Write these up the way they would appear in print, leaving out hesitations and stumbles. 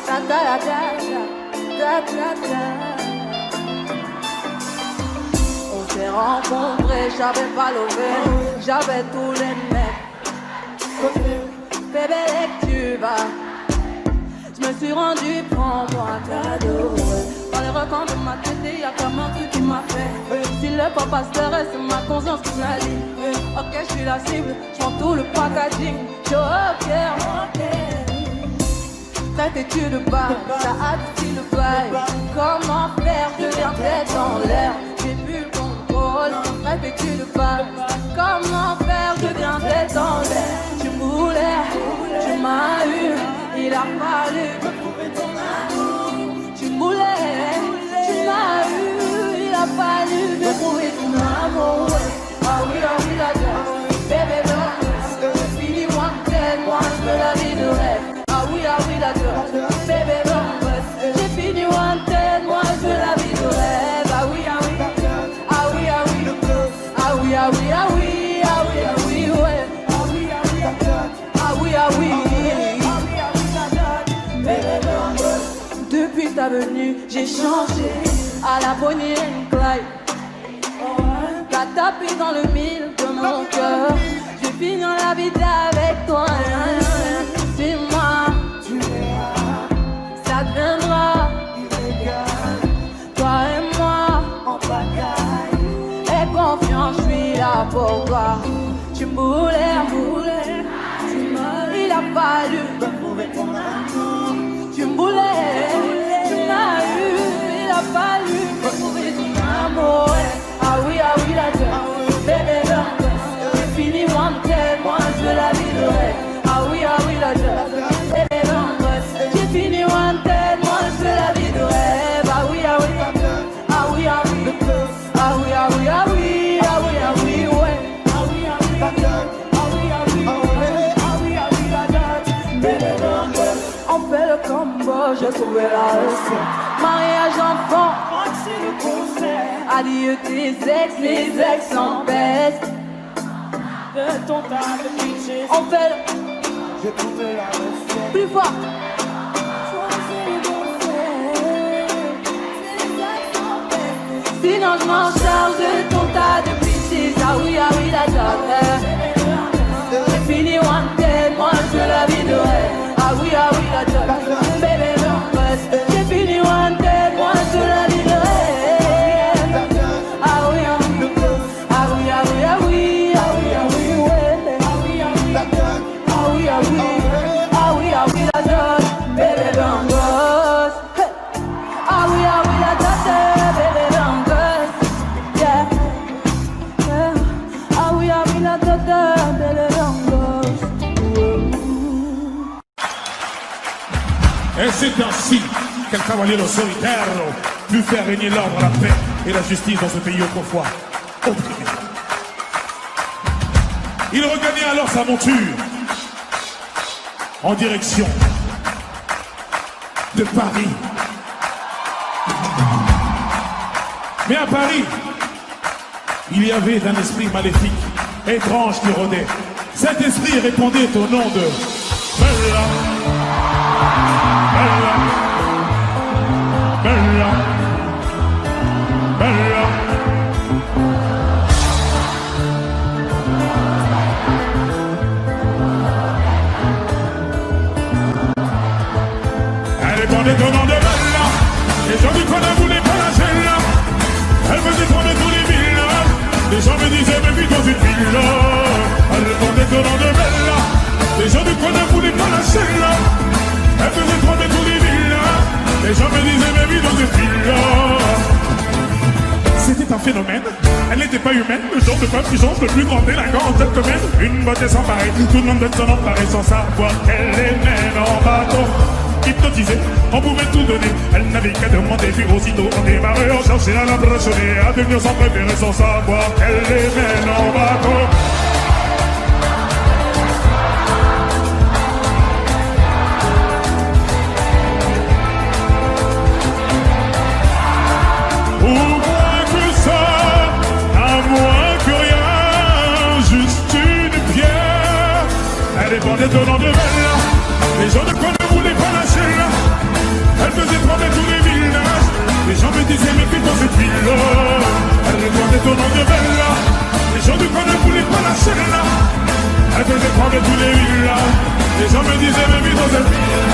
Da da da da da da. On s'est rencontrés, j'avais pas levé, j'avais tous les mecs. Bébé, dès que tu vas, je me suis rendu, prends-moi un cadeau. Dans les recoins de ma tête, y'a comme un truc qui m'a fait. Si le papa se taire, c'est ma conscience qui me l'a dit. Ok, je suis la cible, je prends tout le packaging. Je ok. Cette étude bas, ça a dit le bail. Comment faire, je viens tête en l'air. J'ai plus le contrôle, cette étude bas. Comment faire, je viens tête en l'air. Tu voulais, tu m'as eu, il a fallu trouver ton amour. Tu voulais, tu m'as eu, il a fallu me trouver ton amour. Ah oui, la dose, bébé, non, fini moi, moi, je veux la vie de rêve. Ah oui, la dose, bébé, non, j'ai fini wanted, moi, je veux la vie de rêve. Ah oui, ah oui, ah oui, ah oui, ah oui, ah oui, ah oui, ah oui, ouais. Ah oui, ah oui. Depuis ta venue, j'ai changé à la Bonnie and Clyde. T'as tapé dans le mille de mon cœur. Je vais finir la vie avec toi. Dis-moi, tu verras, ça deviendra illégal. Toi et moi, en bagaille. Et confiance, je suis là pour toi. Tu me voulais, il a fallu me prouver ton amour. Tu me voulais, tu m'as eu, il a fallu me prouver ton amour. Ah oui, la dose, bébé, j'ai fini wanted, moi je veux la vie de rêve. Ah oui, la dose, bébé, j'ai fini wanted, moi je veux la vie de rêve. Ah oui, ah oui, ah oui, ah oui, ah oui, ah oui, ah oui, ah oui, ah oui, ouais. Ah oui, la dose, ah oui, ah oui, ah oui, ah oui, la dose, bébé, on fait le combo, j'ai trouvé la recette. Mariage enfant, c'est le concert. Adieu tes ex, les ex en baisse. De ton tas de bitches, on fait le... J'ai trouvé la recette. Plus fort. Sinon je m'en charge de ton tas de bitches. Ah oui, la dose. J'ai fini wanted, moi je veux la vie de rêve. Ah oui, la dose. Bébé, non, j'ai fini wanted, moi je veux la vie de rêve. Ah oui, ah oui, ah oui, ah oui, ah oui, ah oui, ouais. Ah oui, la dose. Ah oui, ah oui, la dose. Bébé, bangos. Ah oui, la dose, bébé, bangos. Yeah. Ah oui, la dose, bébé, bangos. Et c'est ainsi qu'un cavalier solitaire put faire régner l'ordre, la paix et la justice dans ce pays autrefois opprimé. Il regagnait alors sa monture en direction de Paris. Mais à Paris, il y avait un esprit maléfique, étrange qui rôdait. Cet esprit répondait au nom de Bella. Bella, Bella, Bella. Elle répondait au nom de Bella. Les gens du coin ne voulaient pas la là. Elle faisait prendre tous les villas. Les gens me disaient mais vite dans une villa. Elle répondait au nom de Bella. Les gens du coin ne voulaient pas la là. Elle faisait trembler tous les villas. Les gens me disaient mais oui dans une villa. C'était un phénomène. Elle n'était pas humaine. Le genre de femme qui change le plus grand délinquant en cette domaine. Une beauté sans pareil. Tout le monde veut s'en emparer sans savoir qu'elle est mène en bateau. Hypnotisée, on pouvait tout donner. Elle n'avait qu'à demander, puis aussitôt on démarrait. On cherchait à l'impressionner, à devenir son préféré sans savoir qu'elle est mène en bateau. Au moins que ça, à moins que rien, juste une pierre. Elle dépendait au nom de Bella. Les gens ne voulaient pas lâcher là. cette ville-là. Elle répondait au nom de Bella. Les gens du coin ne voulaient pas la là. Elle faisait prendre tous les villas. Les gens me disaient, mais dans cette ville.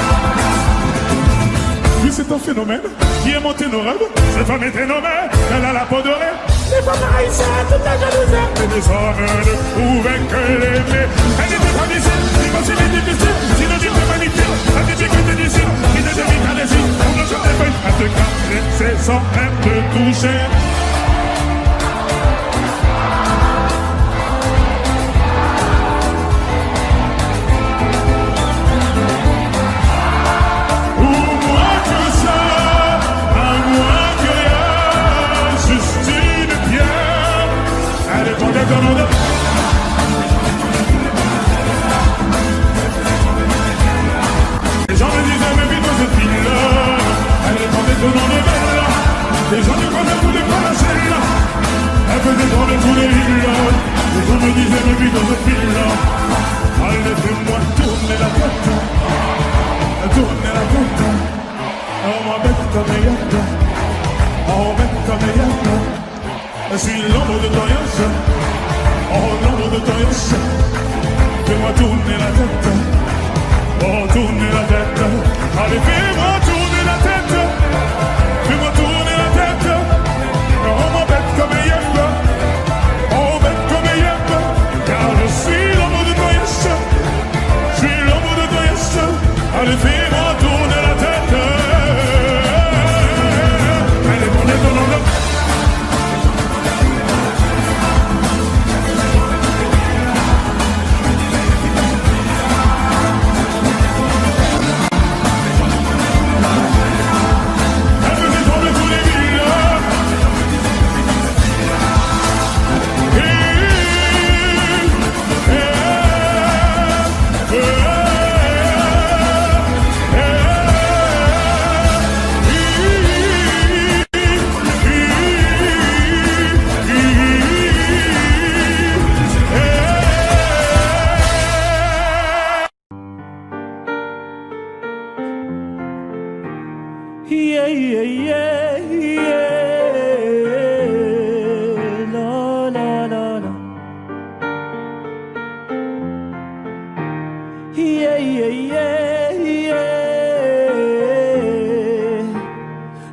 Oui, c'est un phénomène qui est monté nos rêves. Cette femme était nommée, elle a la peau dorée. Les femmes haïtiennes, toute la jalousie. Mais les hommes ne pouvaient que l'aimer. Elle était traditionnelle, l'impossible est difficile. Synonyme de magnifique, la difficulté d'ici. Qui ne devine qu'à l'essai, on ne se fait pas. Elle te caressait sans même te toucher. Les gens me disaient, mais vite dans cette ville-là. Elle répondait au nom de Bella. Les gens ne voulaient pas la celle-là. Elle faisait tourner tous les villas. Les gens me disaient, mais vite dans cette ville-là. Allez, fais-moi tourner la tête. Tourner la tête. Oh, ma bête comme elle. Oh, bête comme elle. Je suis l'ombre de ton yens. Oh, l'ombre de ton yens. Fais-moi tourner la tête. Oh, tourner la tête. Allez, fais-moi tourner la tête. Fais-moi tourner la tête. Oh, ma bête comme yens. Oh, bête comme yens. Car je suis l'ombre de ton yens. Je suis l'ombre de ton yens. Allez, fais-moi tourner la tête. Allez, tournez ton nom de... Yeah, yeah, yeah, yeah. La, la, la, la. Yeah, yeah, yeah, yeah.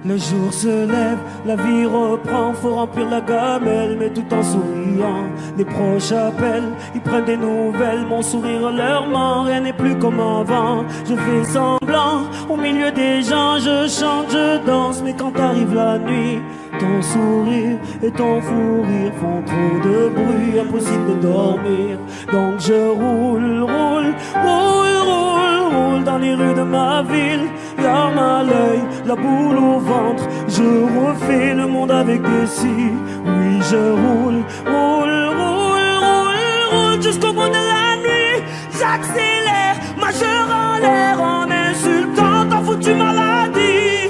Le jour se lève, la vie reprend, faut remplir la gamelle, mais tout en souriant. Les proches appellent, ils prennent des nouvelles, mon sourire leur ment, rien n'est plus comme avant. Je fais semblant, au milieu des gens, je chante, je danse, mais quand arrive la nuit, ton sourire et ton fou rire font trop de bruit, impossible de dormir. Donc je roule, roule, roule, roule, roule dans les rues de ma ville, larmes à l'œil, la boule au ventre, je refais le monde avec des cils. Oui, je roule, roule, roule, roule, roule jusqu'au bout de la nuit. J'accélère, majeur en l'air, en insultant ta foutue maladie.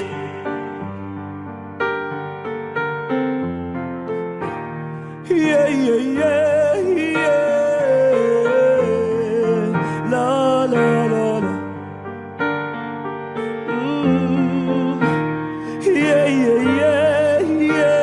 Yeah, yeah, yeah, yeah. La, la, la, la. Yeah, yeah, yeah, yeah.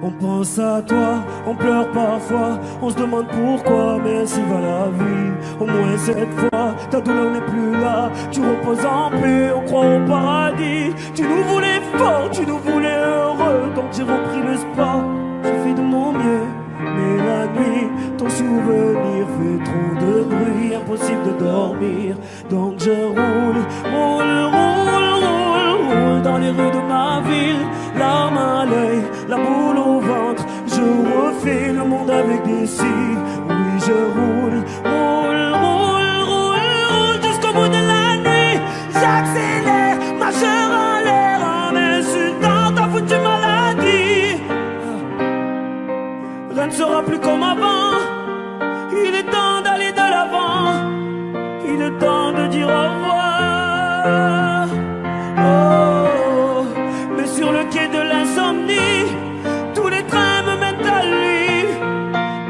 On pense à toi, on pleure parfois, on se demande pourquoi, mais ainsi va la vie. Au moins cette fois, ta douleur n'est plus là, tu reposes en paix, on croit au paradis. Tu nous voulais fort, tu nous voulais heureux, donc j'ai repris l'espoir, j'ai fait de mon mieux. Mais la nuit, ton souvenir fait trop de bruit, impossible de dormir. Donc je roule, roule, roule, roule, roule dans les rues de ma ville, larmes à l'œil, la boule au ventre, je refais le monde avec des cils. Oui, je roule, roule, roule, roule, roule jusqu'au bout de la nuit. J'accélère, majeur en l'air, en insultant ta foutue maladie. Rien ne sera plus comme avant. Il est temps d'aller de l'avant. Il est temps de dire au revoir. Oh, mais sur le quai de l'insomnie, tous les trains me mènent à lui.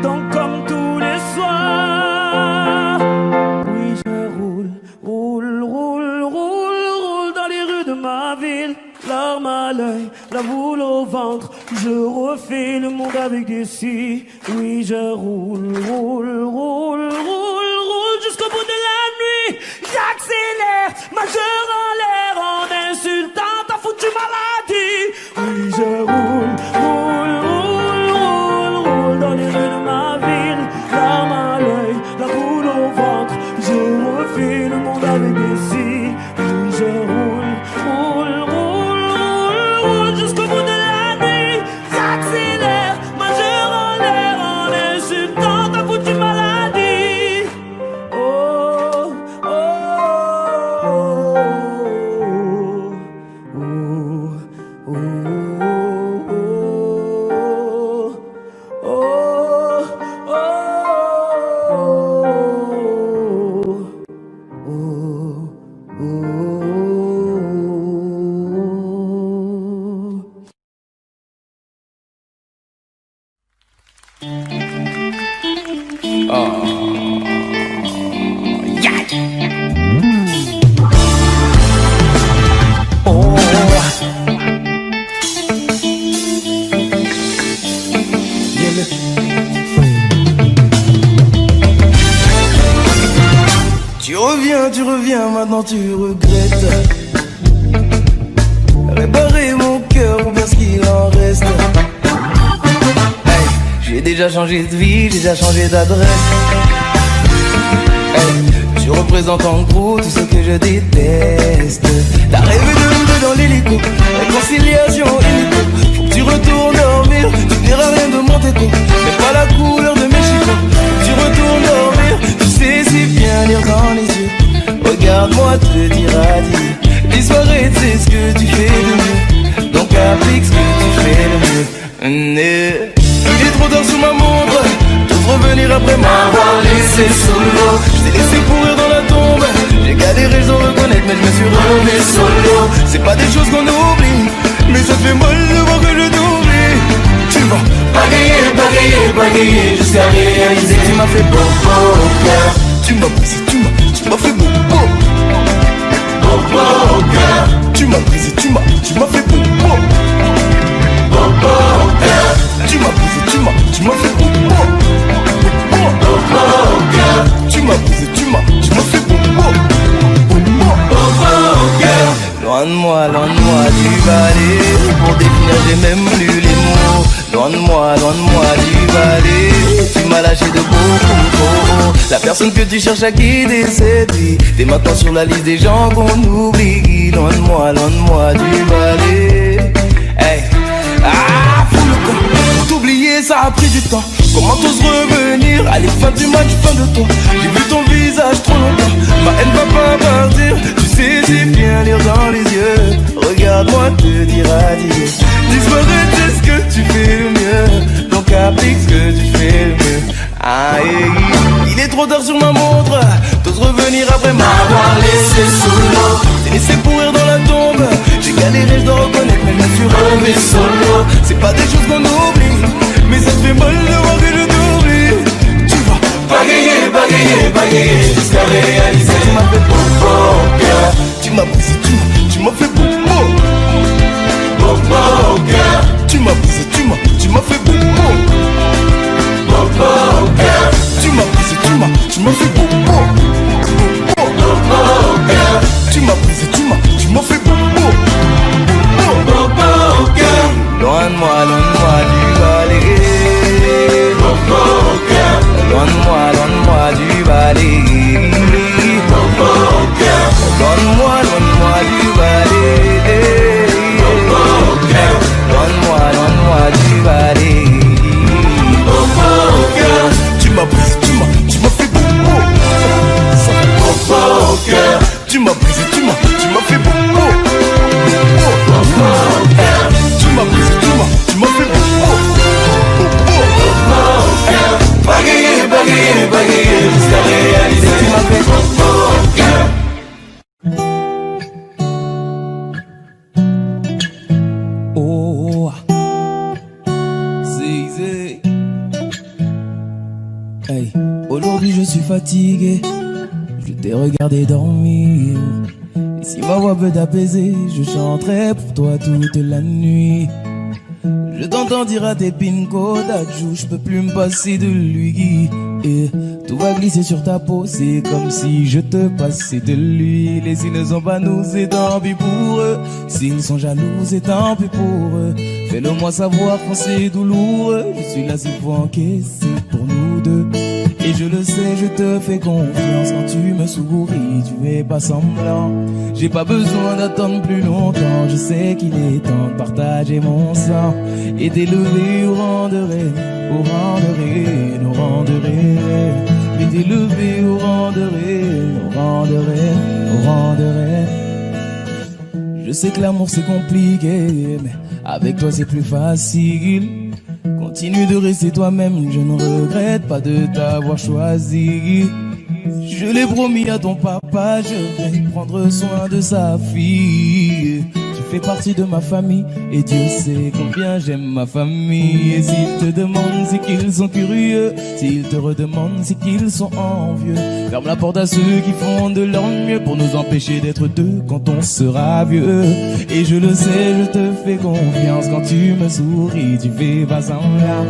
Donc comme tous les soirs, oui je roule, roule, roule, roule, roule dans les rues de ma ville. La au ventre. Je refais le monde avec des si. Oui, je roule, roule, roule, roule, roule jusqu'au bout de la nuit. J'accélère, majeur en l'air, en insultant ta foutue maladie. Oui, je roule, roule, roule, roule, roule dans les rues de ma ville. Larme à l'œil, la boule au ventre. Je refais le monde avec des si. Oui, je roule, roule, roule, roule, roule jusqu'au bout de la nuit. J'accélère, majeur en l'air, en insultant ta foutue maladie. Oh, oh, oh, oh, oh, oh, Tu reviens, maintenant tu regrettes. Réparer mon cœur ou bien ce qu'il en reste. Hey, j'ai déjà changé de vie, j'ai déjà changé d'adresse. Hey, tu représentes en gros tout ce que je déteste. T'as rêvé de nous dans l'hélico, réconciliation illico. Faut que tu retournes dormir, tu verras rien de mon této. Mais pas la couleur de mes chicots. Tu retournes dormir, tu sais si bien lire dans les yeux. Regarde-moi te dire adieu. Les soirées, c'est ce que tu fais de mieux. Donc applique ce que tu fais le mieux. Il est trop tard sous ma montre. T'oses revenir après m'avoir laissé sous l'eau. Je t'ai laissé pourrir dans la tombe. J'ai galéré sans reconnaître, mais je me suis remis solo. C'est pas des choses qu'on oublie, mais ça te fait mal de voir que je t'oublie. Tu vas bagayer, bagayer, bagayer jusqu'à réaliser que tu m'as fait beau au cœur. Tu m'as brisé, tu m'as fait beau au cœur. Tu m'as brisé, tu m'as fait beau au cœur. Tu m'as brisé, tu m'as fait beau au cœur. Tu m'as brisé, tu m'as fait beau au cœur. Loin de moi, tu vas aller. Pour définir, j'ai même plus les mots. Loin de moi, tu vas aller. Tu m'as lâché de beaucoup. La personne que tu cherches à quitter cette vie. T'es maintenant sur la liste des gens qu'on oublie. Loin de moi, tu vas aller. Hey. Ah, fous le camp. Pour t'oublier, ça a pris du temps. Comment t'oses revenir? Allez, fin du match, fin de toi. J'ai vu ton visage trop longtemps. Ma haine va pas partir. Tu sais si bien lire dans les yeux. Regarde-moi te dire adieu. Disparaître, c'est ce que tu fais le mieux. Donc applique ce que tu fais le mieux. Aïe, il est trop tard sur ma montre. T'oses revenir après m'avoir laissé sous l'eau. T'es laissé pourrir dans la tombe. J'ai galéré, je dois reconnaître, mais je me suis remis solo. C'est pas des choses qu'on oublie, mais ça te fait mal de voir que je t'oublie. Tu vas bagayer, bagayer, bagayer jusqu'à réaliser. Tu m'as fait beau au cœur. Tu m'as brisé, tu m'as fait beau au cœur. Tu m'as brisé, tu m'as fait beau au cœur. Tu m'as brisé, tu m'as fait beau au cœur. Tu m'as brisé, tu m'as fait beau au cœur. Loin de moi, tu vas aller. Au cœur. Loin de moi, tu vas aller. Au cœur. Loin de moi, tu vas aller. Au cœur. Loin de moi, tu vas aller. Au cœur. Tu m'as brisé, tu m'as fait beau au cœur. Tu m'as brisé, tu m'as fait beau au cœur. Tu m'as brisé, tu m'as fait beau au cœur. Bagayer, bagayer, bagayer jusqu'à réaliser. Tu m'as fait beau au cœur. Oh, zig. Hey, aujourd'hui je suis fatigué. Je t'ai regardé dormir. Et si ma voix peut t'apaiser, je chanterai pour toi toute la nuit. Je t'entends dire à tes pinko d'adjou, je peux plus me passer de lui. Et tout va glisser sur ta peau, c'est comme si je te passais de lui. Les ils ne sont pas nous, c'est tant pis pour eux. S'ils sont jaloux, c'est tant pis pour eux. Fais-le moi savoir quand c'est douloureux. Je suis là s'il faut encaisser pour nous deux. Et je le sais, je te fais confiance. Quand tu me souris, tu es pas semblant. J'ai pas besoin d'attendre plus longtemps. Je sais qu'il est temps de partager mon sang et d'élever au rang de reine, au rang de reine, au rang de reine. Et d'élever au rang de reine, au rang de reine, au rang de reine. Je sais que l'amour c'est compliqué, mais avec toi c'est plus facile. Continue de rester toi-même, je ne regrette pas de t'avoir choisi. Je l'ai promis à ton papa, je vais prendre soin de sa fille. Tu fais partie de ma famille et Dieu sait combien j'aime ma famille. Et s'ils te demandent, c'est qu'ils sont curieux. S'ils te redemandent, c'est qu'ils sont envieux. Ferme la porte à ceux qui font de leur mieux pour nous empêcher d'être deux quand on sera vieux. Et je le sais, je te fais confiance. Quand tu me souris, tu fais pas semblant.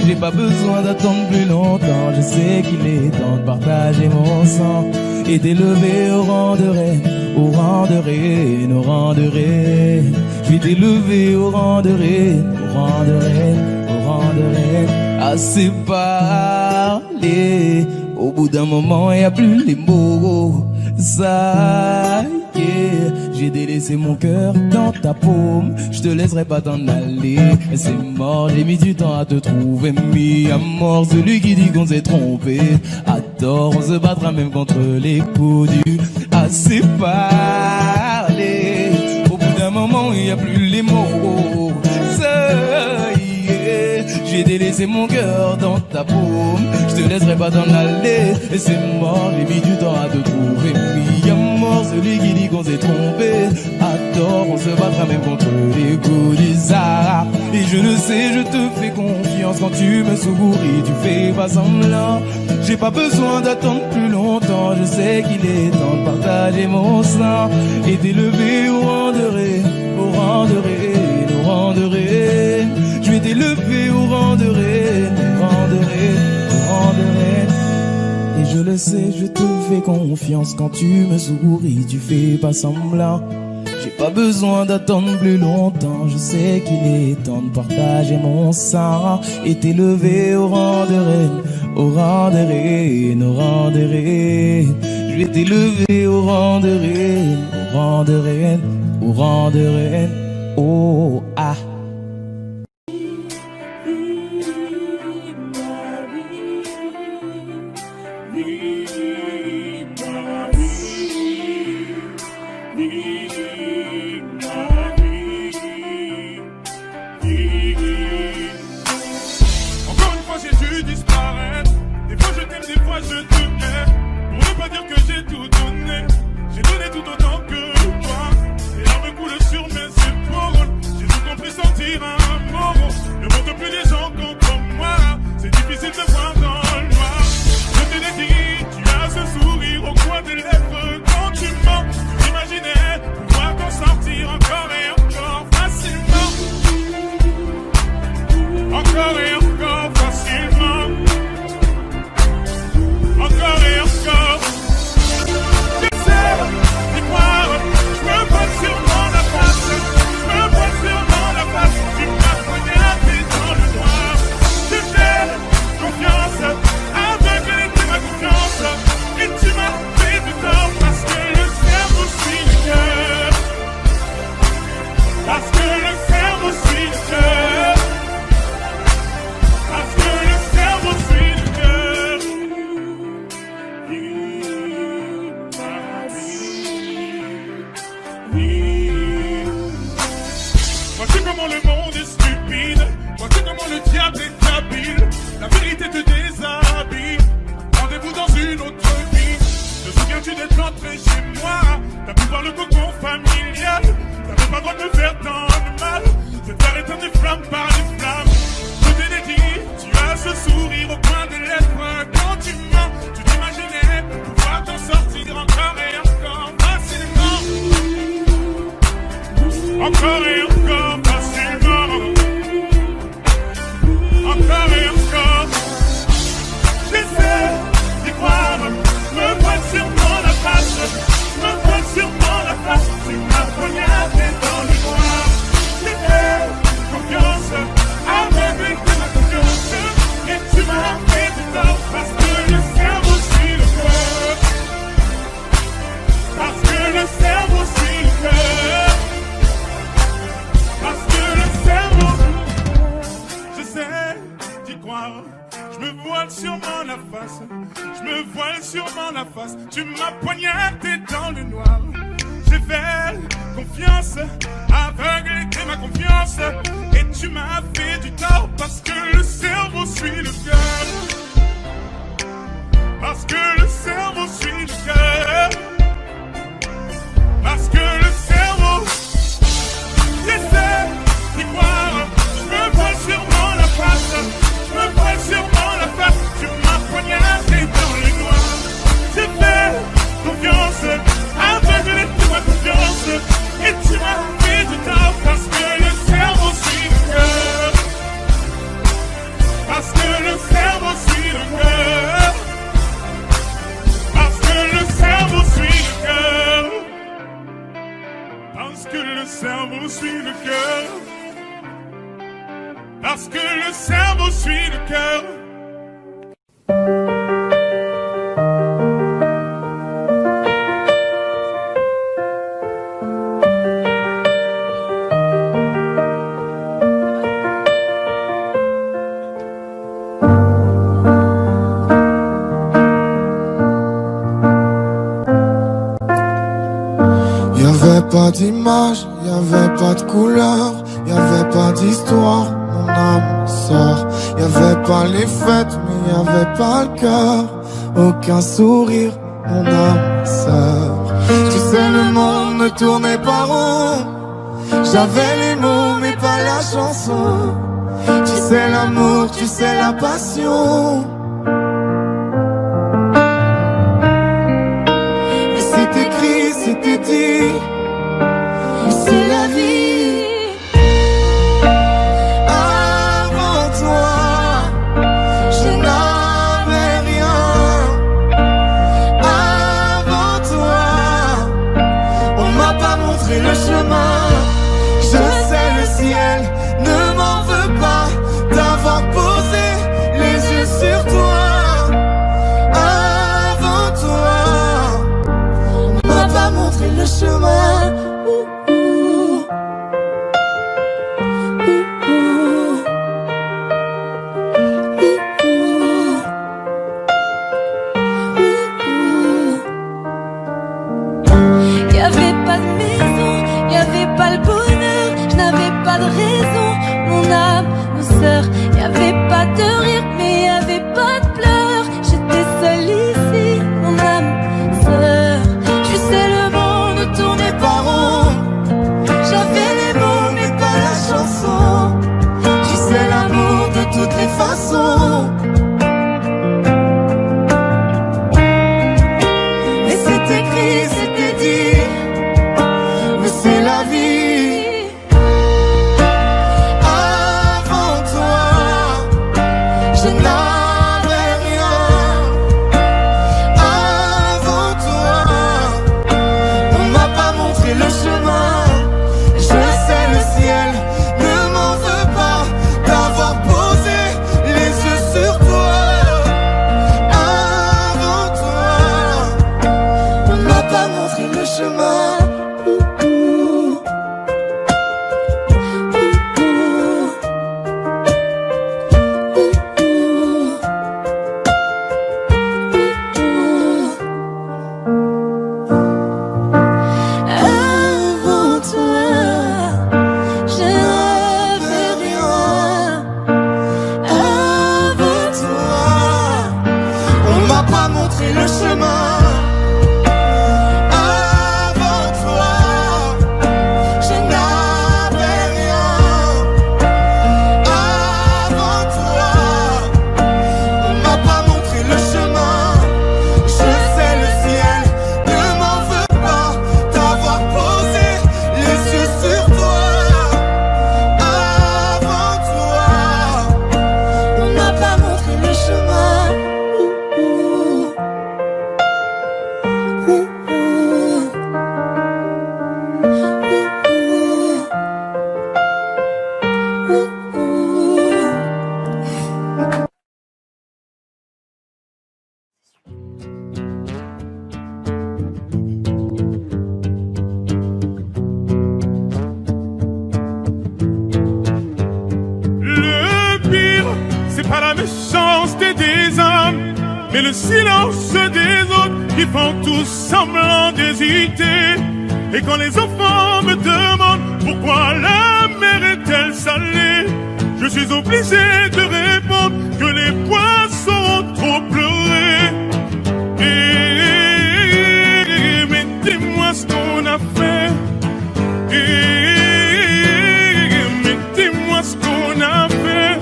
J'ai pas besoin d'attendre plus longtemps. Je sais qu'il est temps de partager mon sang et d'élever au rang de reine, au rang de reine, au rang de reine. Je vais t'élever au rang de reine, au rang de reine, au rang de reine. Assez parlé, au bout d'un moment y a plus les mots. Ça y est, j'ai délaissé mon cœur dans ta paume. Je te laisserai pas t'en aller. C'est mort, j'ai mis du temps à te trouver. Mis à mort celui qui dit qu'on s'est trompé. À tort, on se battra même contre les coups du assez parlé. Au bout d'un moment, il n'y a plus les mots. Ça y est, j'ai délaissé mon cœur dans ta paume. Je te laisserai pas t'en aller. Et c'est mort, j'ai mis du temps à te trouver. Mis à mort celui qui dit qu'on s'est trompé. À tort, on se battra même contre les coups du Sahara. Et je le sais, je te fais confiance. Quand tu me souris, tu fais pas semblant. J'ai pas besoin d'attendre plus longtemps. Je sais qu'il est temps de partager mon sang et d'élever au rang de reine, au rang de reine, au rang de reine. Je vais t'élever au rang de reine, au rang de reine, au rang de reine. Et je le sais, je te fais confiance. Quand tu me souris, tu fais pas semblant. J'ai pas besoin d'attendre plus longtemps. Je sais qu'il est temps de partager mon sang et t'élever au rang de reine, au rang de reine, au rang de reine. Je vais t'élever au rang de reine, au rang de reine, au rang de reine. Oh ah. Encore et encore facilement. face. Tu m'as poignardé dans le noir. J'ai fait confiance, aveugle était ma confiance. Et tu m'as fait du tort parce que le cerveau suit le cœur. Parce que le cerveau suit le cœur. Parce que le cerveau essaie d'y croire. Je me vois sûrement la face. Je me vois sûrement la face. Tu m'as poignardé dans le noir. J'ai fait confiance, aveugle était ma confiance. Et tu m'as fait du tort parce que le cerveau suit le cœur. Parce que le cerveau suit le cœur. Parce que le cerveau suit le cœur. Parce que le cerveau suit le cœur. Parce que le cerveau suit le cœur. Pas d'image, y'avait pas de couleur, y'avait pas d'histoire, mon âme sort. Y'avait pas les fêtes, mais y'avait pas le cœur, aucun sourire, mon âme sort. Tu sais, le monde ne tournait pas rond, j'avais les mots, mais pas la chanson. Tu sais l'amour, tu sais la passion. Mais c'est écrit, c'était dit. C'est la vie. Avant toi, je n'avais rien. Avant toi, on m'a pas montré le chemin. Je sais le ciel ne m'en veut pas d'avoir posé les yeux sur toi. Avant toi, on m'a pas montré le chemin. Y'avait pas de rire, mais y'avait pas de pleurs. J'étais seule ici, mon âme sœur. Tu sais, le monde ne tournait pas rond. J'avais les mots, mais pas la chanson. Tu sais, l'amour de toutes les façons. Mais c'est écrit, c'était dit. Mais c'est la vie. C'est pas la méchanceté des hommes, mais le silence des autres qui font tous semblant d'hésiter. Et quand les enfants me demandent pourquoi la mer est-elle salée, je suis obligé de répondre que les poissons ont trop pleuré. Mais dis-moi ce qu'on a fait. Mais dis-moi ce qu'on a fait.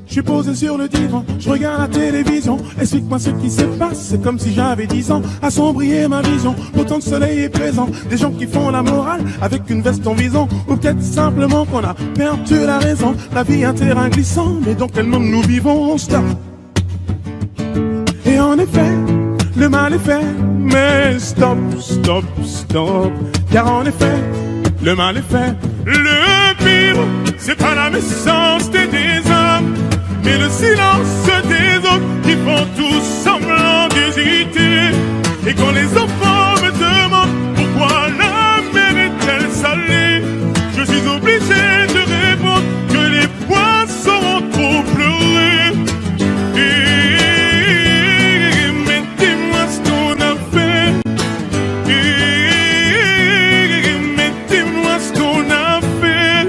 Je suis posé sur le divan, je regarde la télévision. Explique-moi ce qui se passe, c'est comme si j'avais 10 ans. Assombrir ma vision, autant de soleil est présent. Des gens qui font la morale avec une veste en vison. Ou peut-être simplement qu'on a perdu la raison. La vie est un terrain glissant, mais dans quel monde nous vivons? Stop. Et en effet, le mal est fait, mais stop, stop, stop. Car en effet, le mal est fait. Le pire, c'est pas la méchanceté des hommes, mais le silence des autres qui font tous semblant d'hésiter. Et quand les enfants me demandent pourquoi la mer est-elle salée, je suis obligé de répondre que les poissons ont trop pleuré. Mais dis-moi ce qu'on a fait. Mais dis-moi ce qu'on a fait.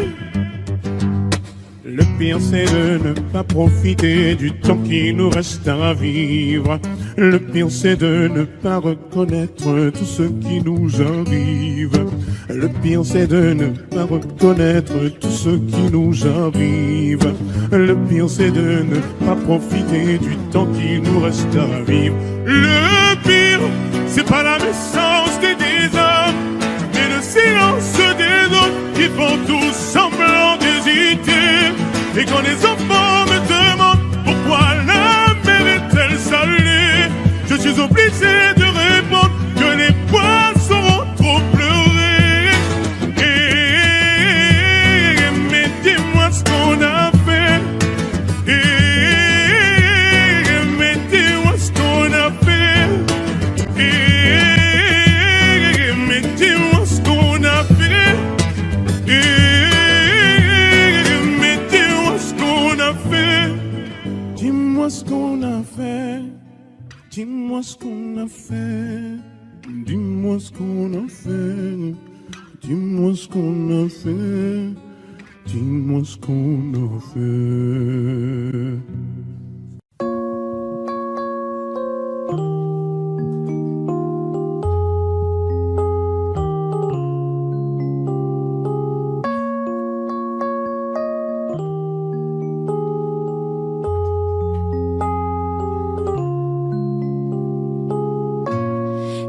Le pire c'est de ne pas profiter du temps qui nous reste à vivre. Le pire c'est de ne pas reconnaître tout ce qui nous arrive. Le pire c'est de ne pas reconnaître tout ce qui nous arrive. Le pire c'est de ne pas profiter du temps qui nous reste à vivre. Le pire c'est pas la méchanceté des hommes, mais le silence des autres qui font tous semblant d'hésiter. Et quand les enfants me demandent pourquoi la mer est-elle salée, je suis obligé de répondre que les poissons ont trop pleuré. Mais dis-moi ce qu'on a fait. Mais dis-moi ce qu'on a fait. Mais dis-moi ce qu'on a fait. Mais dis-moi ce qu'on a fait. Dis-moi ce qu'on a fait. Dis-moi ce qu'on a fait. Dis-moi ce qu'on a fait. Dis-moi ce qu'on a fait. Dis-moi ce qu'on a fait.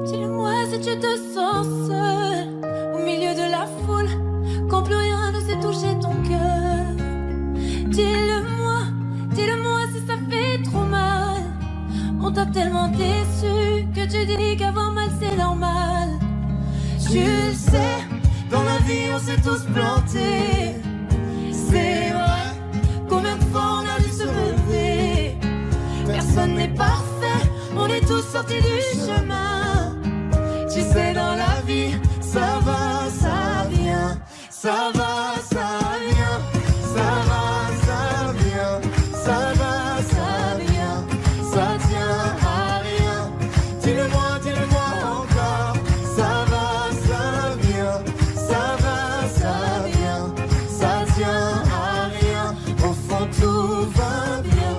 Dis-le-moi si tu te sens seul au milieu de la foule, quand plus rien ne sait toucher ton cœur. Dis-le-moi, dis-le-moi si ça fait trop mal. On t'a tellement déçu que tu dis qu'avoir mal c'est normal. Tu le sais, dans la vie on s'est tous plantés. C'est vrai, combien de fois on a dû se relever. Personne n'est parfait, on est tous sortis du chemin. Tu sais, dans la vie, ça va, ça vient. Ça va, ça vient. Ça va, ça vient. Ça va, ça vient. Ça tient à rien. Dis-le-moi encore. Ça va, ça vient. Ça va, ça vient. Ça tient à rien. Au fond, tout va bien.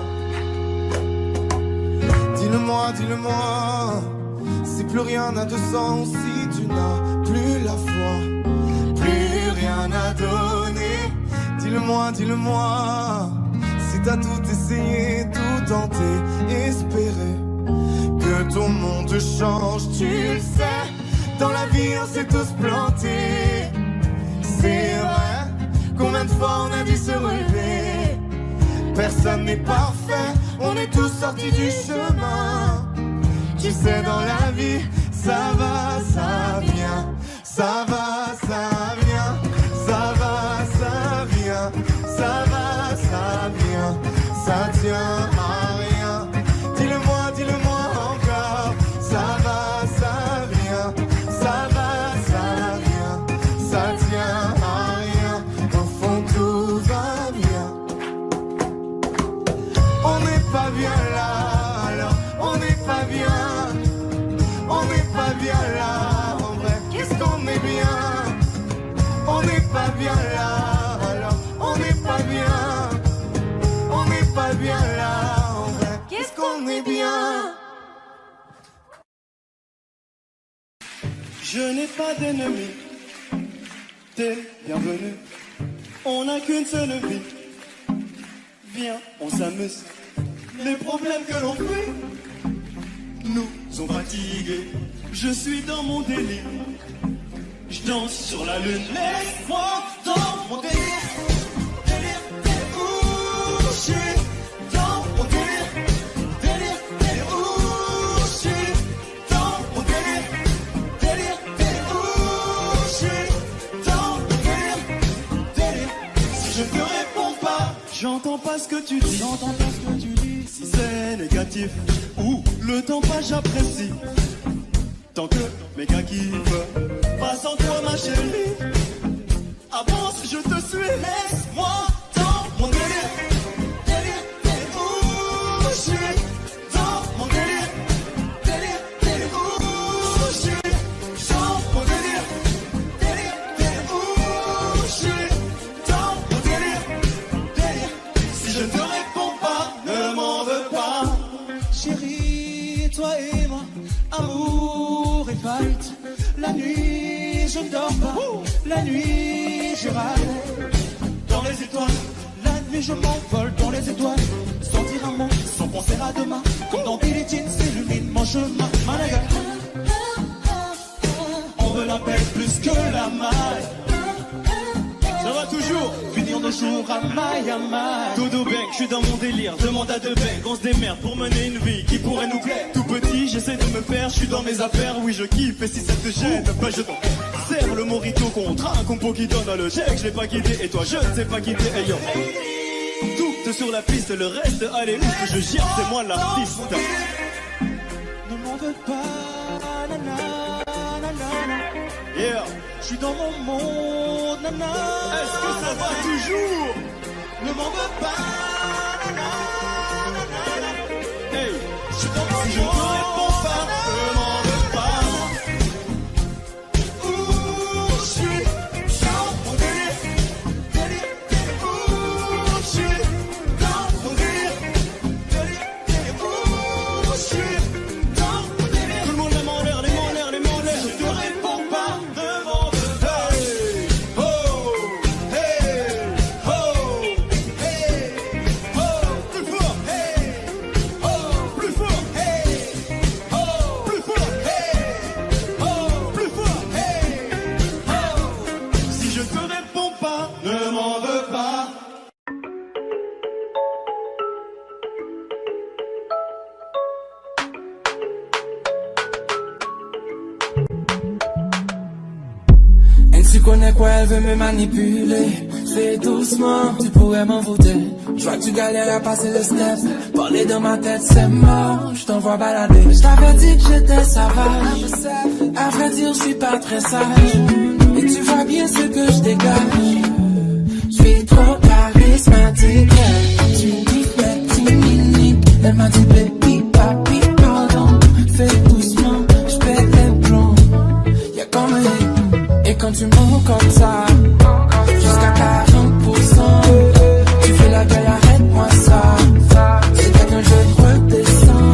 Dis-le-moi, dis-le-moi. Si plus rien n'a de sens, si tu n'as plus la foi, plus rien à donner. Dis-le-moi, dis-le-moi. Si t'as tout essayé, tout tenté, espéré que ton monde change, tu le sais. Dans la vie, on s'est tous plantés. C'est vrai, combien de fois on a dû se relever. Personne n'est parfait, on est tous sortis du chemin. Tu sais, dans la vie, ça va, ça vient. Ça va, ça vient. Ça va, ça vient. Ça va, ça vient. Ça tient à rien. Dis-le-moi, dis-le-moi encore. Ça va, ça vient. Ça va, ça vient. Ça tient à rien. Au fond, tout va bien. On n'est pas bien là, alors on n'est pas bien. Je n'ai pas d'ennemis, t'es bienvenu. On n'a qu'une seule vie. Viens, on s'amuse. Les problèmes que l'on fait nous ont fatigués. Je suis dans mon délire. Je danse sur la lune. Laisse-moi dans mon délire. Délire, délire, où je suis dans mon délire. Délire, délire, où je suis dans mon délire. Délire, délire, où je suis dans mon délire. Délire, si je te réponds pas, j'entends pas ce que tu dis. J'entends pas ce que tu dis. Si c'est négatif ou le temps pas, j'apprécie. Tant que mes gars kiffent, pas sans toi ma chérie. Avance, je te suis, laisse-moi dans mon délire. Délire, délire, où je suis dans mon délire. Délire, délire, où je suis dans mon délire. Délire, délire, où je suis dans mon délire. Délire, si je te réponds pas, ne m'en veux pas. Chérie, toi et moi, amour et fight. La nuit, je ne dors pas. La nuit, je râle. Dans les étoiles, la nuit, je m'envole dans les étoiles. Sortir un mot, sans penser à demain. Comme dans Billie Jean, s'illumine mon chemin. Malaga. On veut la paix plus que la maille. Ça va toujours, finir nos jours à maille à maille. Dodo Bang, je suis dans mon délire, demande à deux becs. On se démerde pour mener une vie qui pourrait nous plaire. Tout petit, j'essaie de me faire, je suis dans mes affaires. Oui, je kiffe, et si ça te gêne, bah je t'en serre le morito contre un compo qui donne le chèque. Je l'ai pas guidé, et toi je ne sais pas guider. Hey yo, tout sur la piste, le reste, allez, où que je gère, c'est moi l'artiste. Ne m'en veux pas, nanana, nanana. Yeah, je suis dans mon monde, nana. Est-ce que ça va toujours? Ne m'en veux pas, nana, nana. Hey, je suis dans mon monde. Si je ne te réponds pas, ne m'en veux pas. Où je suis dans mon délire. Délire, délire, où je suis dans mon délire. Délire, délire, où je suis dans mon délire. Tout le monde les mains en l'air, les mains en l'air, les mains en l'air. Je te réponds pas, ne m'en veux pas. Hey, oh, hey, oh, hey, oh, plus fort, hey, oh, plus fort, hey, oh, plus fort, hey, oh, plus fort, hey, oh. Si je te réponds pas, ne m'en veux pas. Et tu connais quoi, elle veut me manipuler. Fais doucement, tu pourrais m'en voûter. Je vois que tu galères à passer le step. Parler dans ma tête, c'est mort, je t'envoie balader. Je t'avais dit que j'étais sauvage. À vrai dire, je suis pas très sage. Et tu vois bien ce que je dégage. Je suis trop charismatique. Tu me dis, fais petit minique. Elle m'a dit, baby, papi, pardon. Fais doucement, je pète les plombs. Y'a comme un hit. Et quand tu montes comme ça, jusqu'à 40%, tu fais la gueule, arrête-moi ça. C'est quelqu'un, je redescends.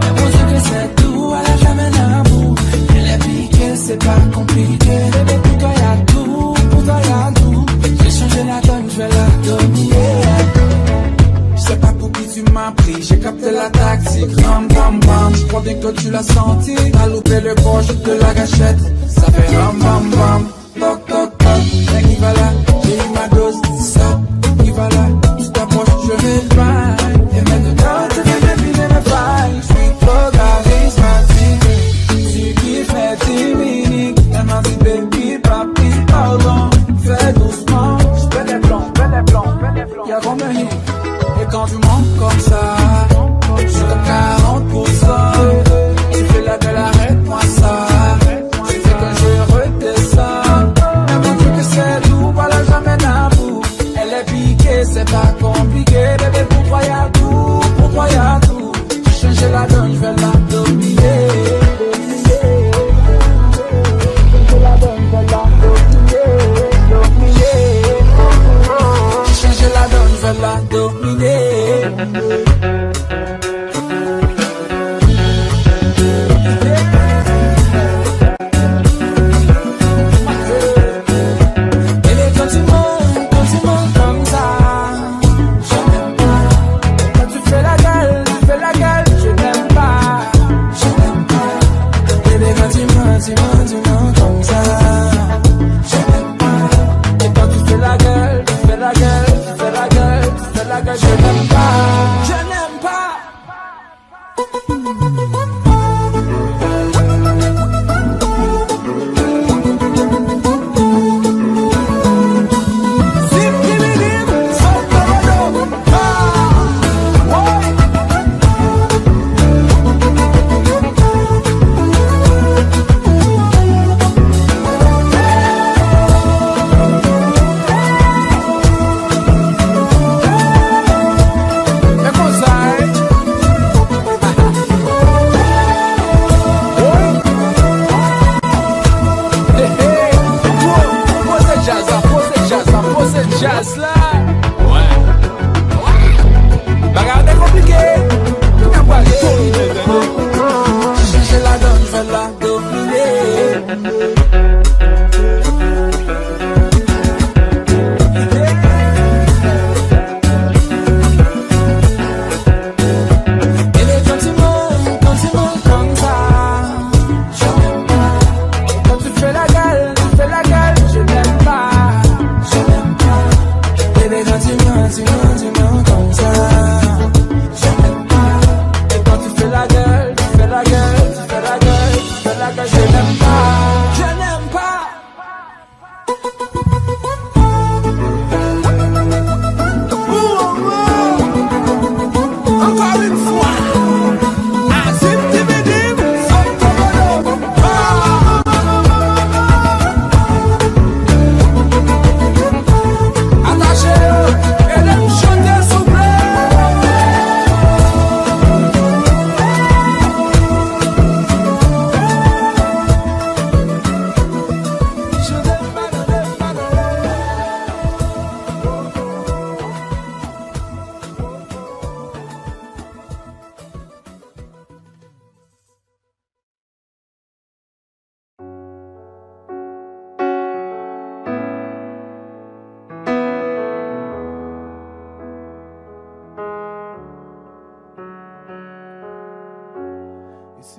Mais on dit que c'est tout, elle a jamais l'amour. Elle est piquée, c'est pas compliqué. Bébé, pour toi y'a tout, pour toi y'a tout. J'ai changé la donne, je vais la dominer. Je sais pas pour qui tu m'as pris, j'ai capté la tactique. Ram, bam, bam, je crois bien que tu l'as senti. T'as loupé le poche de la gâchette. Ça fait ram, bam, bam, toc, toc, toc. Mec, il va là, j'ai eu ma dose, stop. Il va là, tu t'approches, je vais le bail. Et maintenant, tu veux deviner mes failles. Je suis trop charismatique. Tu kiffes mes timiniques. Elle m'a dit, baby, papi, pardon. Fais doucement, je fais des plans, fais des plans, fais des plans. Y'a comme un hit. Et quand tu montes comme ça, je suis comme 40%. Tu fais la gueule, arrête-moi ça. Tu fais que je redescends.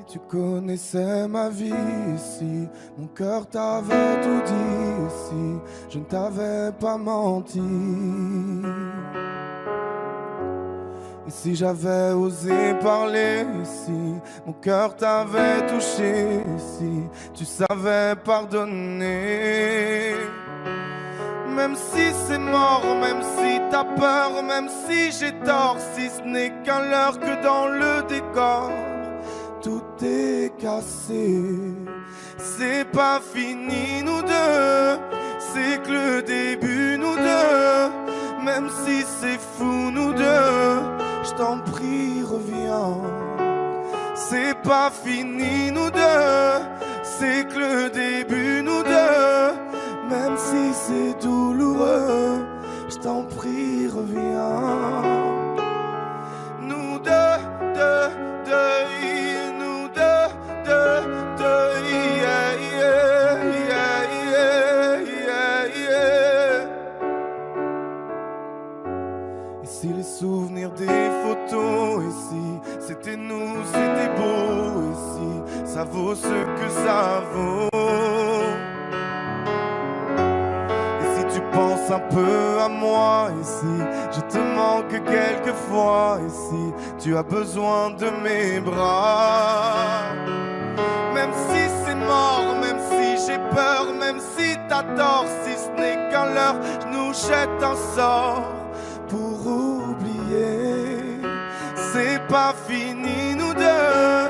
Tu connaissais ma vie ici, mon cœur t'avait tout dit ici, je ne t'avais pas menti. Et si j'avais osé parler ici, mon cœur t'avait touché ici, tu savais pardonner. Même si c'est mort, même si t'as peur, même si j'ai tort, si ce n'est qu'un leurre que dans le décor, tout est cassé. C'est pas fini nous deux, c'est que le début nous deux. Même si c'est fou nous deux, je t'en prie reviens. C'est pas fini nous deux, c'est que le début nous deux. Même si c'est douloureux, je t'en prie reviens. Nous deux, nous deux, yeah, yeah, yeah, yeah, yeah. Et si les souvenirs des photos ici, c'était nous, c'était beau ici, ça vaut ce que ça vaut. Pense un peu à moi ici, je te manque quelquefois ici, tu as besoin de mes bras. Même si c'est mort, même si j'ai peur, même si t'as tort, si ce n'est qu'un leurre, je nous jette un sort pour oublier. C'est pas fini nous deux,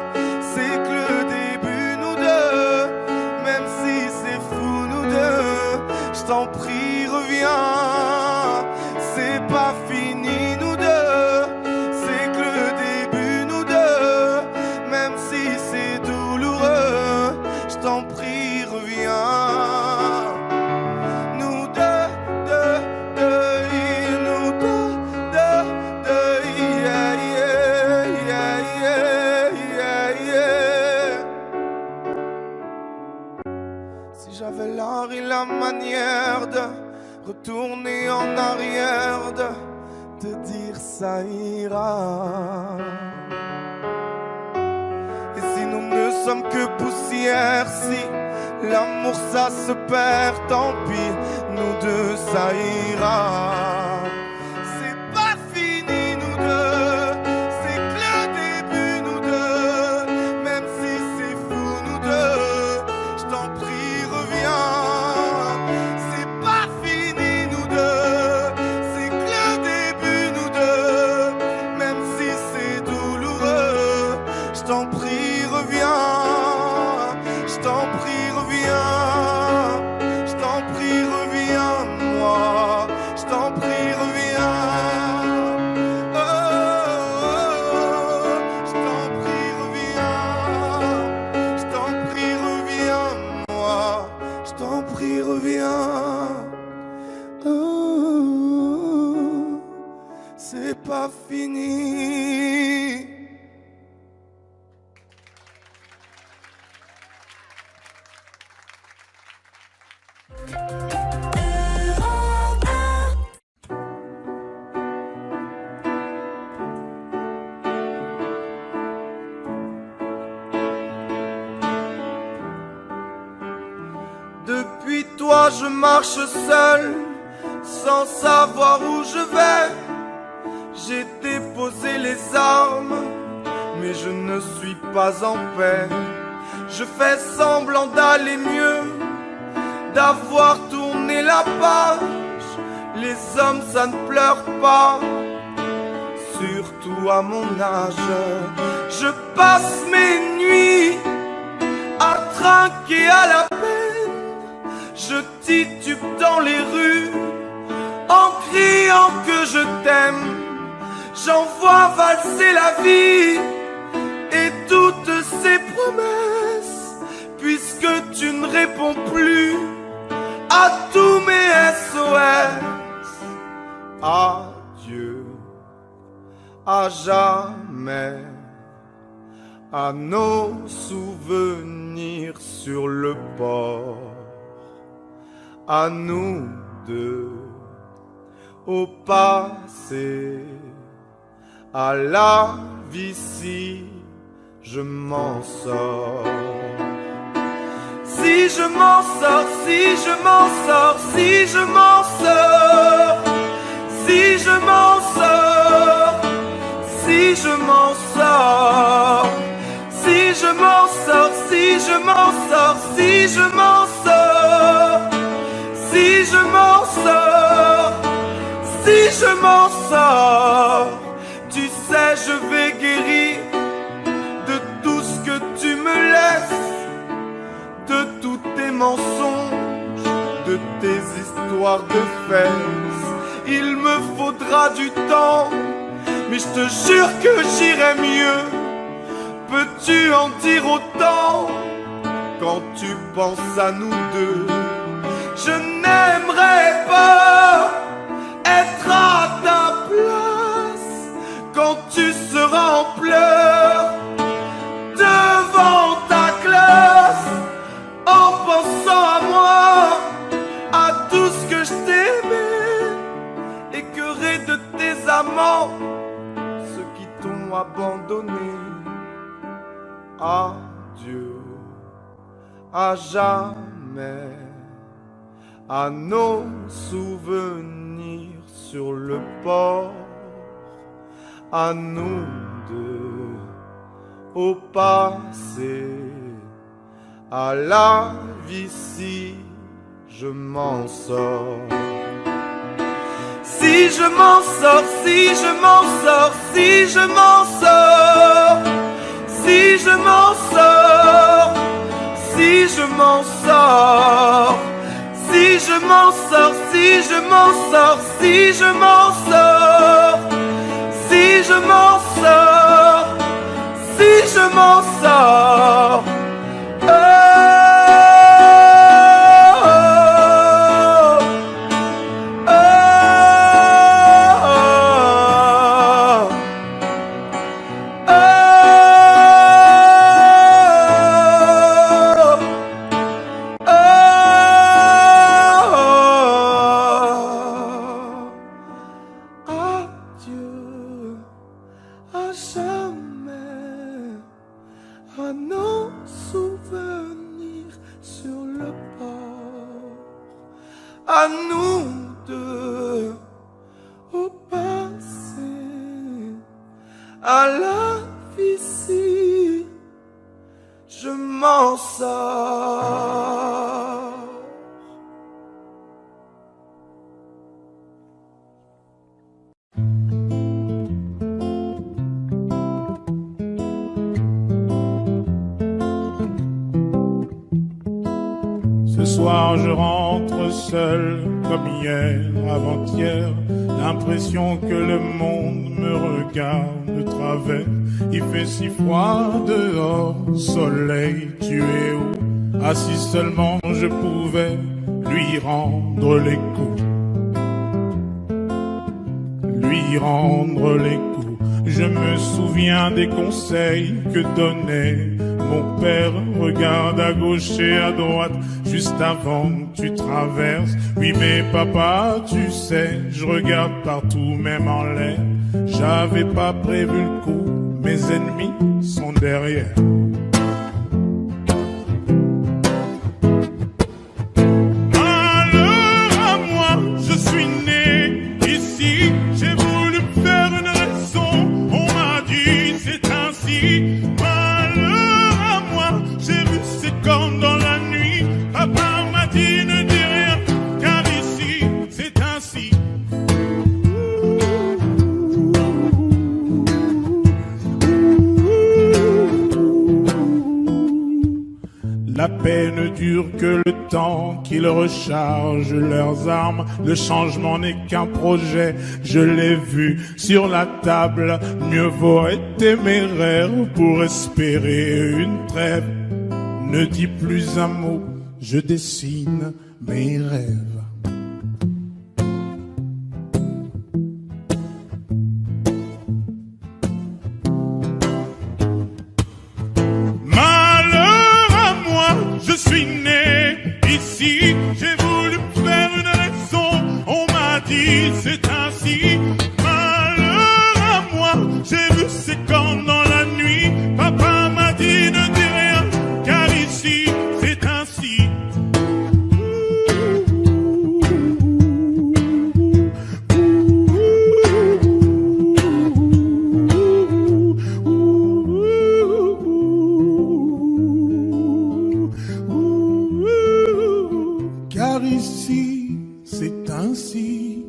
c'est que le début nous deux. Même si c'est fou nous deux, je t'en prie reviens. C'est pas fini nous deux, c'est que le début nous deux. Même si c'est douloureux, je t'en prie reviens. Nous deux, nous deux, yeah, yeah, yeah, yeah, yeah. Si j'avais l'art et la manière de retourner en arrière, de te dire ça ira. Et si nous ne sommes que poussière, si l'amour ça se perd, tant pis, nous deux ça ira. C'est pas fini nous deux, c'est que le début nous deux. Même si c'est fou nous deux, je t'en prie reviens. C'est pas fini. Depuis toi je marche seul, sans savoir où je vais. J'ai déposé les armes, mais je ne suis pas en paix. Je fais semblant d'aller mieux, d'avoir tourné la page. Les hommes ça ne pleure pas, surtout à mon âge. Je passe mes nuits à trinquer à la peine. Je titube dans les rues en criant que je t'aime. J'envoie valser la vie et toutes ces promesses, puisque tu ne réponds plus à tous mes SOS. Adieu, à jamais, à nos souvenirs sur le port, à nous deux, au passé, à la vie si je m'en sors. Si je m'en sors, si je m'en sors, si je m'en sors, si je m'en sors, si je m'en sors, si je m'en sors, si je m'en sors, si je m'en sors, si je m'en sors, si je m'en sors, tu sais je vais guérir de tout ce que tu me laisses, de tous tes mensonges, de tes histoires de fesses. Il me faudra du temps, mais je te jure que j'irai mieux. Peux-tu en dire autant quand tu penses à nous deux? Je n'aimerais pas être à ta place quand tu seras en pleurs devant ta classe, en pensant à moi, à tout ce que je t'aimais, écœuré de tes amants, ceux qui t'ont abandonné. Adieu, à jamais, à nos souvenirs sur le port, à nous deux, au passé, à la vie si je m'en sors. Si je m'en sors, si je m'en sors, si je m'en sors, si je m'en sors, si je m'en sors, si je m'en sors, si je m'en sors, si je m'en sors, si je m'en sors, si je m'en sors. À nous deux, au passé, à la vie si je m'en sors. Ce soir je rentre seul comme hier, avant-hier. L'impression que le monde me regarde de travers. Il fait si froid dehors, soleil, tu es où? Ah si seulement je pouvais lui rendre les coups, lui rendre les coups. Je me souviens des conseils que donnait mon père. Regarde à gauche et à droite, juste avant que tu traverses. Oui mais papa, tu sais, je regarde partout, même en l'air. J'avais pas prévu le coup, mes ennemis sont derrière. Malheur à moi, je suis né ici. J'ai voulu me faire une raison, on m'a dit c'est ainsi. Comme dans la nuit, papa m'a dit ne dis rien, car ici c'est ainsi. La paix ne dure que le temps qu'ils rechargent leurs armes. Le changement n'est qu'un projet, je l'ai vu sur la table. Mieux vaut être téméraire pour espérer une trêve. Ne dis plus un mot, je dessine mes rêves. Malheur à moi, je suis né ici. J'ai voulu me faire une raison, on m'a dit c'est ainsi. Malheur à moi, j'ai vu c'est quand dans la nuit, papa m'a ici, c'est ainsi.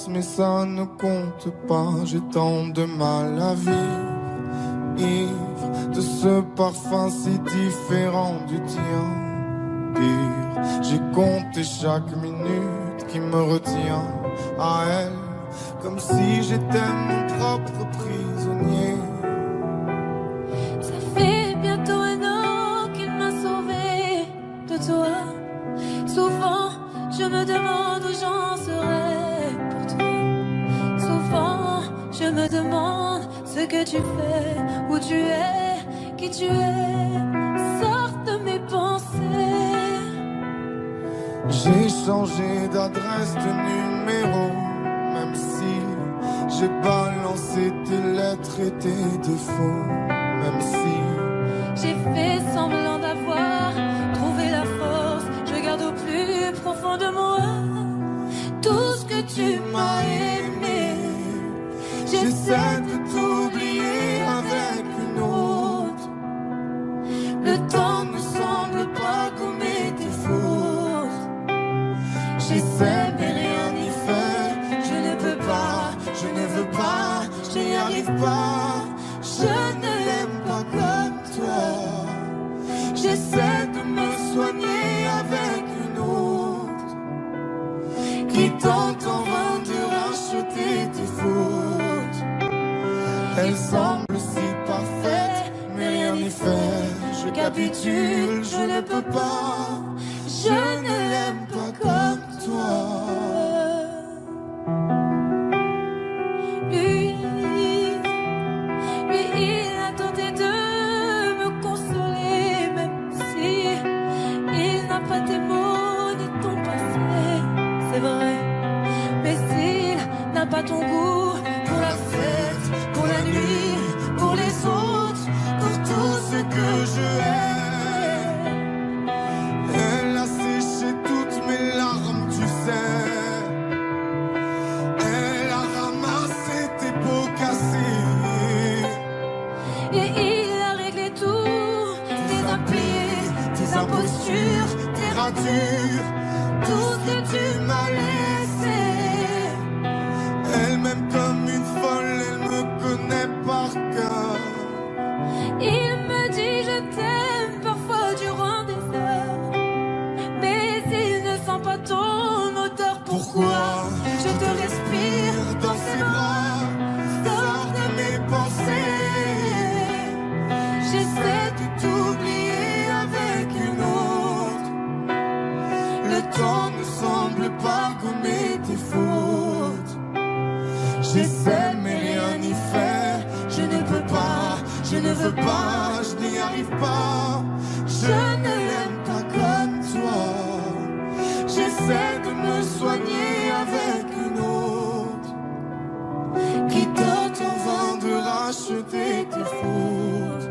Mais ça ne compte pas, j'ai tant de mal à vivre, ivre de ce parfum si différent du tien. Pire, j'ai compté chaque minute qui me retient à elle, comme si j'étais mon propre prisonnier. Ça fait bientôt un an qu'il m'a sauvé de toi. Souvent, je me demande où j'en serais. Je me demande ce que tu fais, où tu es, qui tu es, sors de mes pensées. J'ai changé d'adresse, de numéro, même si j'ai balancé tes lettres et tes défauts, même si j'ai fait semblant d'avoir trouvé la force. Je garde au plus profond de moi tout ce que tu m'as aimé. J'essaie de t'oublier avec une autre. Le temps ne semble pas gommer tes fautes. J'essaie mais rien n'y fait. Je ne peux pas, je ne veux pas, je n'y arrive pas. Je ne l'aime pas comme toi. J'essaie de me soigner avec une autre qui tente en vain de racheter tes fautes. Elle semble si parfaite, mais rien n'y fait. Je capitule, je ne peux pas. Je ne l'aime pas comme toi. Lui, il a tenté de me consoler, même si il n'a pas tes mots ni ton passé. C'est vrai, mais s'il n'a pas ton goût pour la fête, pour la nuit, pour les autres, pour tout ce que je hais. Elle a séché toutes mes larmes, tu sais. Elle a ramassé tes pots cassés. Et il a réglé tout, tes impayés, tes impostures, tes ratures, tout ce que tu m'as laissé. Elle m'aime comme une folle, elle me connaît par cœur. Il me dit je t'aime parfois durant des heures, mais il ne sent pas ton odeur. Pourquoi je te respire dans ses bras, sors de mes pensées. J'essaie de t'oublier avec une autre. Le temps ne semble pas gommer tes fautes. J'essaie mais rien n'y fait. Je ne peux pas, je ne veux pas, je n'y arrive pas. Je ne l'aime pas comme toi. J'essaie de me soigner avec une autre qui tente en vain de racheter tes fautes.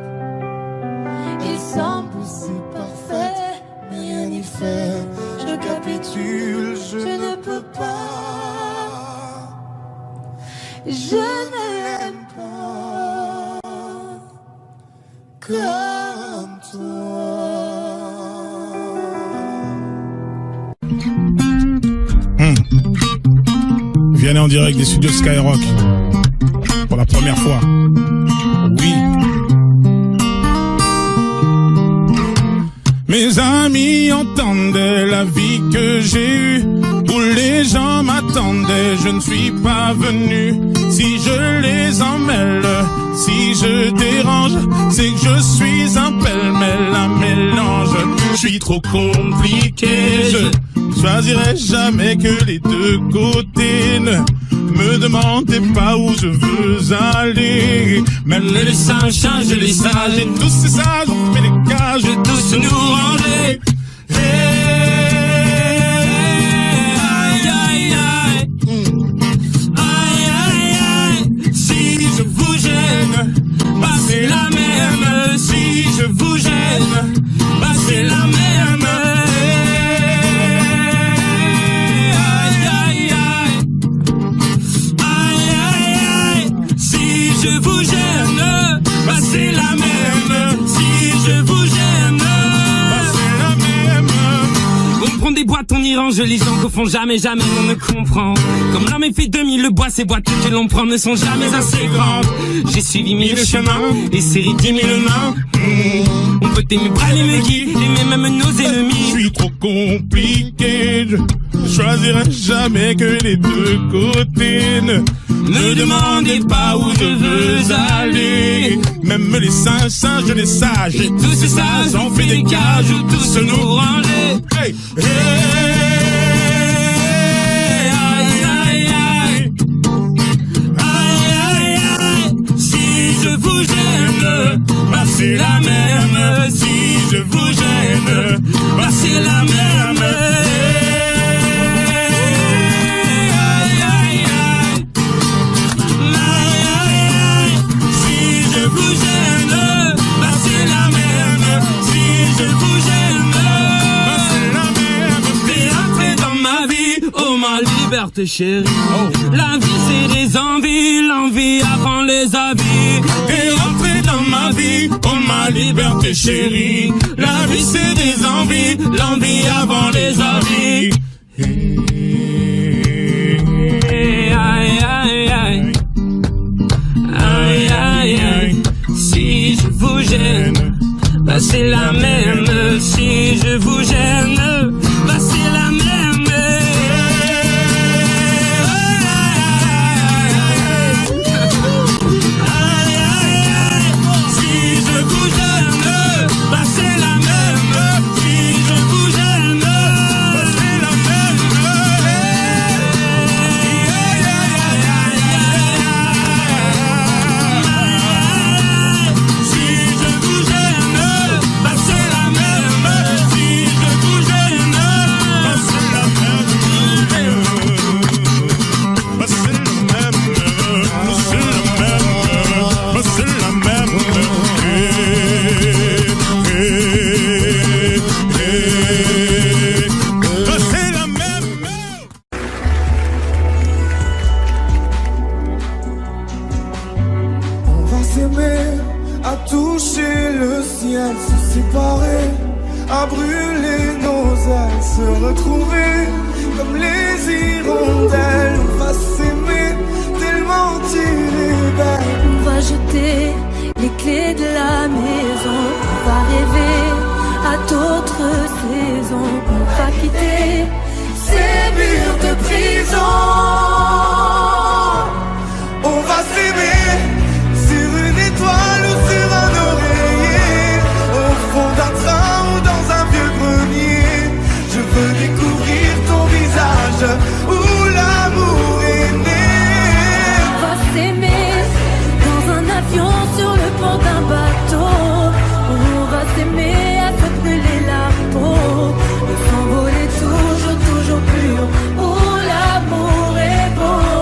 Il semble si parfait, mais rien n'y fait. Je capitule, je ne peux pas. Je ne l'aime pas comme toi. Vianney en direct des studios Skyrock pour la première fois. Oui. Mes amis entendaient la vie que j'ai eue, où les gens m'attendaient, je ne suis pas venu. Si je les emmêle, si je dérange, c'est que je suis un pêle-mêle, un mélange. Je suis trop compliqué, je choisirai jamais que les deux côtés. Ne me demandez pas où je veux aller. Même les singes changent les sages, et tous ces sages ont fait les cages, et tous nous ranger. Aïe, aïe, aïe. Aïe, aïe, aïe. Si je vous gêne, bah c'est la merde. je vous gêne, bah c'est la même. Aïe aïe aïe, aïe aïe aïe. Si je vous gêne, bah c'est la même. Si je vous gêne, bah c'est la même. On prend des boîtes, on y range les gens qu'au fond jamais on ne comprend. Comme l'homme est fait 2000, le bois, ces boîtes que l'on prend ne sont jamais assez grandes. J'ai suivi 1000 chemins et serré 10 000 mains. On peut aimer bras les me guider, aimer même nos ennemis. Je suis trop compliqué, je choisirai jamais que les deux côtés. Ne demandez pas où je veux aller. Même les singes, les sages, et tous ces sages ont fait des cages où tous se nous ranger. Hey, hey. Aïe aïe aïe, aïe aïe aïe. Si je vous gêne, bah c'est la même. Si je vous gêne, bah c'est la même. Aïe aïe aïe, aïe aïe aïe. Si je vous gêne, bah c'est la même. Si je vous gêne, bah c'est la même. T'es entré dans ma vie, oh ma liberté chérie. La vie c'est des envies, l'envie avant les avis. T'es entré dans ma vie, oh ma liberté chérie. La vie c'est des envies, l'envie avant les avis. Aïe aïe aïe, aïe aïe aïe. Si je vous gêne, bah c'est la même. Si je vous gêne, bah c'est la même. À toucher le ciel, se séparer, à brûler nos ailes, se retrouver comme les hirondelles. On va s'aimer tellement tu es belle. On va jeter les clés de la maison. On va rêver à d'autres saisons. On va quitter ces murs de prison. On va s'aimer sur une étoile ou sur un oreiller, au fond d'un train ou dans un vieux grenier. Je veux découvrir ton visage où l'amour est né. On va s'aimer dans un avion, sur le pont d'un bateau. On va s'aimer à se brûler la peau, et s'envoler toujours, toujours plus haut, où l'amour est beau.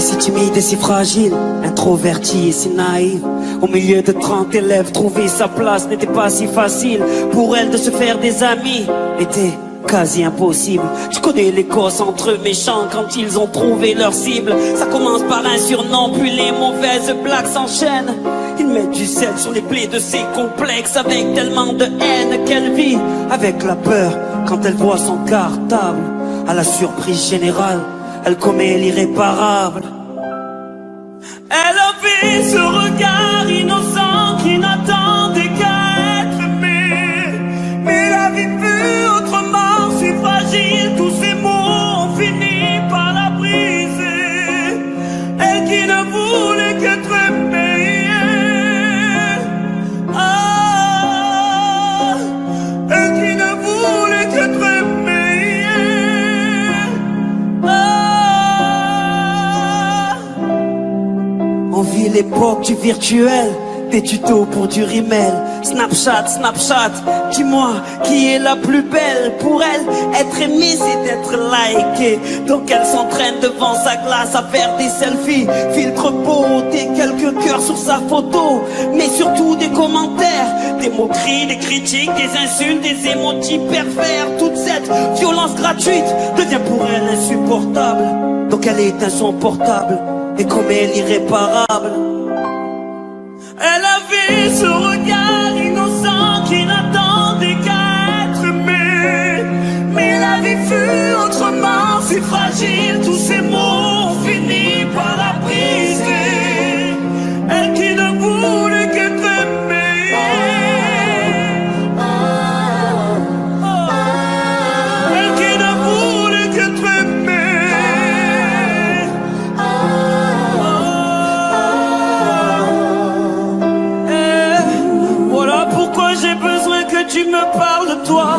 si timide et si fragile, introvertie et si naïve. Au milieu de 30 élèves, trouver sa place n'était pas si facile. Pour elle de se faire des amis était quasi impossible. Tu connais les gosses entre eux méchants quand ils ont trouvé leur cible. Ça commence par un surnom, puis les mauvaises blagues s'enchaînent. Ils mettent du sel sur les plaies de ses complexes avec tellement de haine qu'elle vit avec la peur quand elle voit son cartable. À la surprise générale, elle commet l'irréparable. Elle avait ce regard innocent qui n'attendait qu'à être aimé. Mais la vie fut autrement si fragile, tous ces mots ont fini par la briser. Elle qui ne voulait qu'être aimée. Ah, elle qui ne voulait qu'être aimée. Ah. On vit l'époque du virtuel, des tutos pour du rimel. Snapchat, Snapchat, dis-moi qui est la plus belle. Pour elle, être aimée c'est d'être likée. Donc elle s'entraîne devant sa glace à faire des selfies. Filtre beauté, quelques cœurs sur sa photo. Mais surtout des commentaires, des moqueries, des critiques, des insultes, des émojis pervers. Toute cette violence gratuite devient pour elle insupportable. Donc elle éteint son portable et commet l'irréparable. Elle avait ce regard innocent qui n'attendait qu'à être aimé. Mais la vie fut autrement si fragile, tous ces mots ont fini par la briser. Elle qui ne voulait qu'être aimée. Elle qui ne voulait qu'être aimée. J'ai besoin que tu me parles de toi,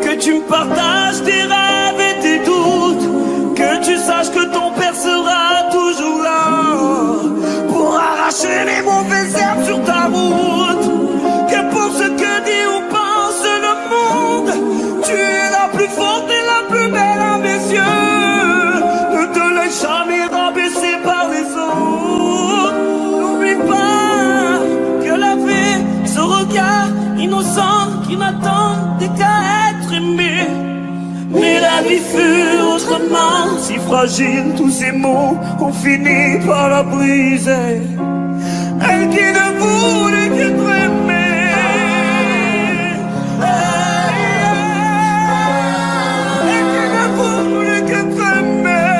que tu me partages tes rêves et tes doutes, que tu saches que ton père sera toujours là pour arracher les mauvaises herbes sur ta route. Que pour ce que dit ou pense le monde, tu es la plus forte et la plus belle à mes yeux. Ne te laisse jamais rabaisser par les autres. N'oublie pas que la vie, ce regard innocent qui n'attendait qu'à être aimé. Mais la vie fut autrement si fragile, tous ces mots ont fini par la briser. Elle qui ne voulait qu'être aimée. Elle qui ne voulait qu'être aimée.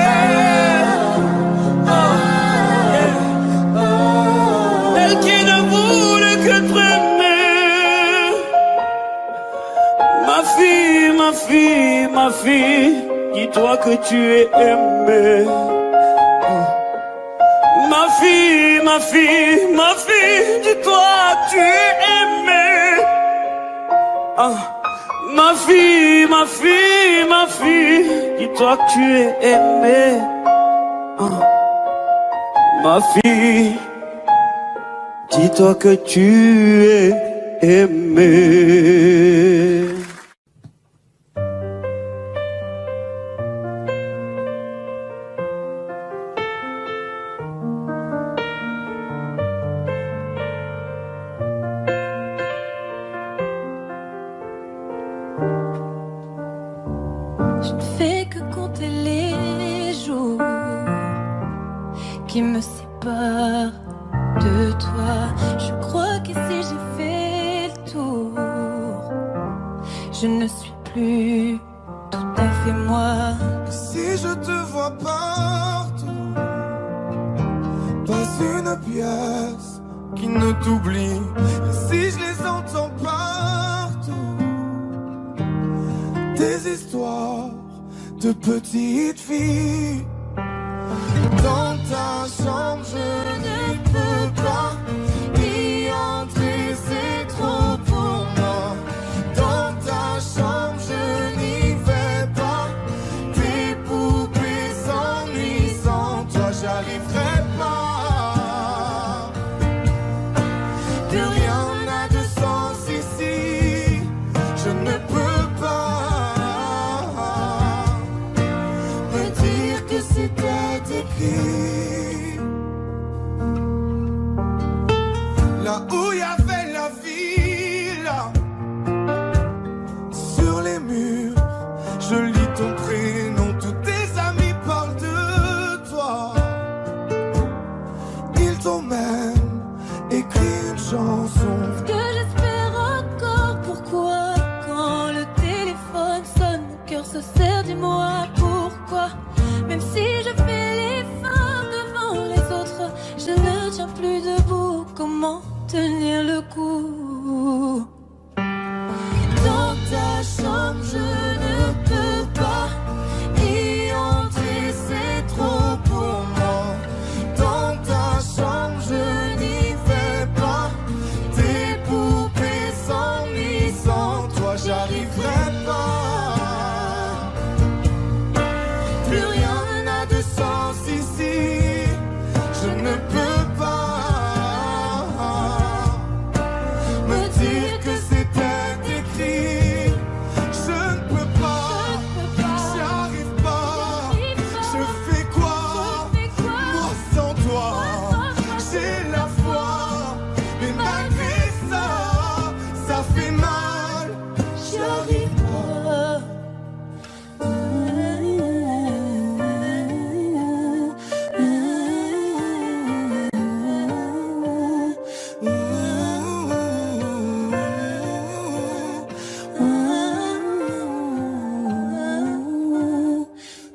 Elle qui ne voulait qu'être aimée. Ma fille, ma fille, ma fille, dis-toi que tu es aimée. Ma fille, ma fille, ma fille, dis-toi que tu es aimée. Ma fille, ma fille, ma fille, dis-toi que tu es aimée. Ma fille, dis-toi que tu es aimée. Je ne fais que compter les jours qui me séparent de toi. Je crois qu'ici j'ai fait le tour. Je ne suis plus tout à fait moi. Si je te vois partout, pas une pièce qui ne t'oublie. Si je les entends partout, des histoires de petites filles. Dans ta chambre je ne peux pas y entrer, c'est trop pour moi. Dans ta chambre je n'y vais pas. Tes poupées s'ennuient sans toi, j'arriverai pas. Plus rien n'a de sens ici, je ne peux pas me dire que c'est toi. était écrit. Là où il y avait la ville, sur les murs, je lis ton prénom, tous tes amis parlent de toi. Ils t'ont même écrit une chanson. Ce que j'espère encore, pourquoi quand le téléphone sonne, mon cœur se serre, dis-moi pourquoi. Même si je fais l'effort devant les autres, je ne tiens plus debout. Comment tenir le coup? Dans ta chambre, je ne peux pas y entrer, c'est trop pour moi. Dans ta chambre, je n'y vais pas. Tes poupées s'ennuient sans toi, j'arriverai pas. Plus rien n'a de sens ici. Je ne peux pas me dire que c'était écrit. Je ne peux pas, j'arrive pas. Je fais quoi, moi sans toi? J'ai la foi, mais malgré ça, ça fait mal. J'y arrive pas.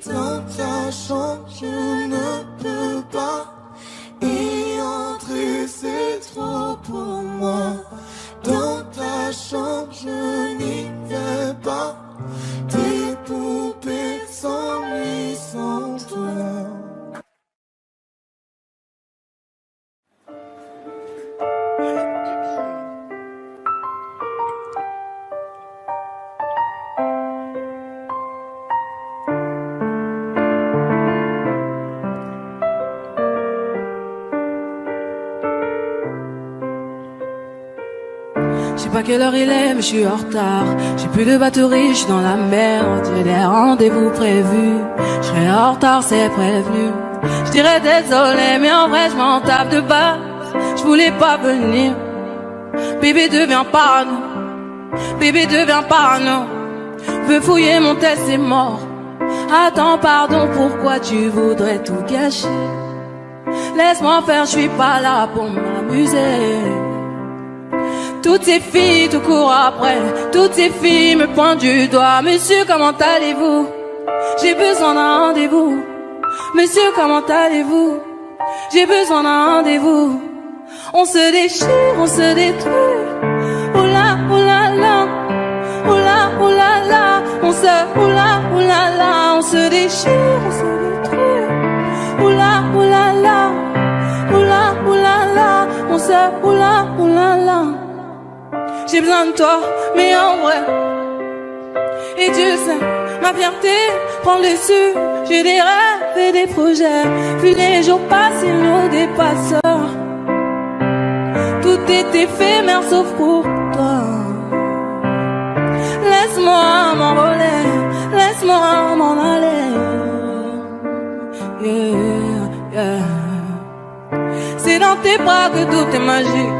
Dans ta chambre, je ne peux pas y entrer, c'est trop pour moi. Dans ta chambre, je n'y vais pas. Tes poupées s'ennuient sans toi. Je sais pas quelle heure il est, mais je suis en retard. J'ai plus de batterie, je suis dans la merde. J'ai des rendez-vous prévus. Je serai en retard, c'est prévenu. Je dirais désolé, mais en vrai, je m'en tape de base. Je voulais pas venir. Bébé devient parano. Bébé devient parano. Veux fouiller mon tel, c'est mort. Attends, pardon, pourquoi tu voudrais tout gâcher? Laisse-moi faire, je suis pas là pour m'amuser. Toutes ces filles te courent après, toutes ces filles me pointent du doigt. Monsieur, comment allez-vous? J'ai besoin d'un rendez-vous. Monsieur, comment allez-vous? J'ai besoin d'un rendez-vous. On se déchire, on se détruit. Oula, oula, la. Oula, oula, la. On se, oula, oula, la. On se déchire, on se détruit. Oula, oula, la. Oula, oula, la. On se, oula, oula, la. J'ai besoin de toi, mais en vrai. Et Dieu sait, ma fierté prend le dessus. J'ai des rêves et des projets. Puis les jours passent, ils nous dépassent. Tout est éphémère sauf pour toi. Laisse-moi m'envoler, laisse-moi m'en aller. Yeah, yeah. C'est dans tes bras que tout est magique.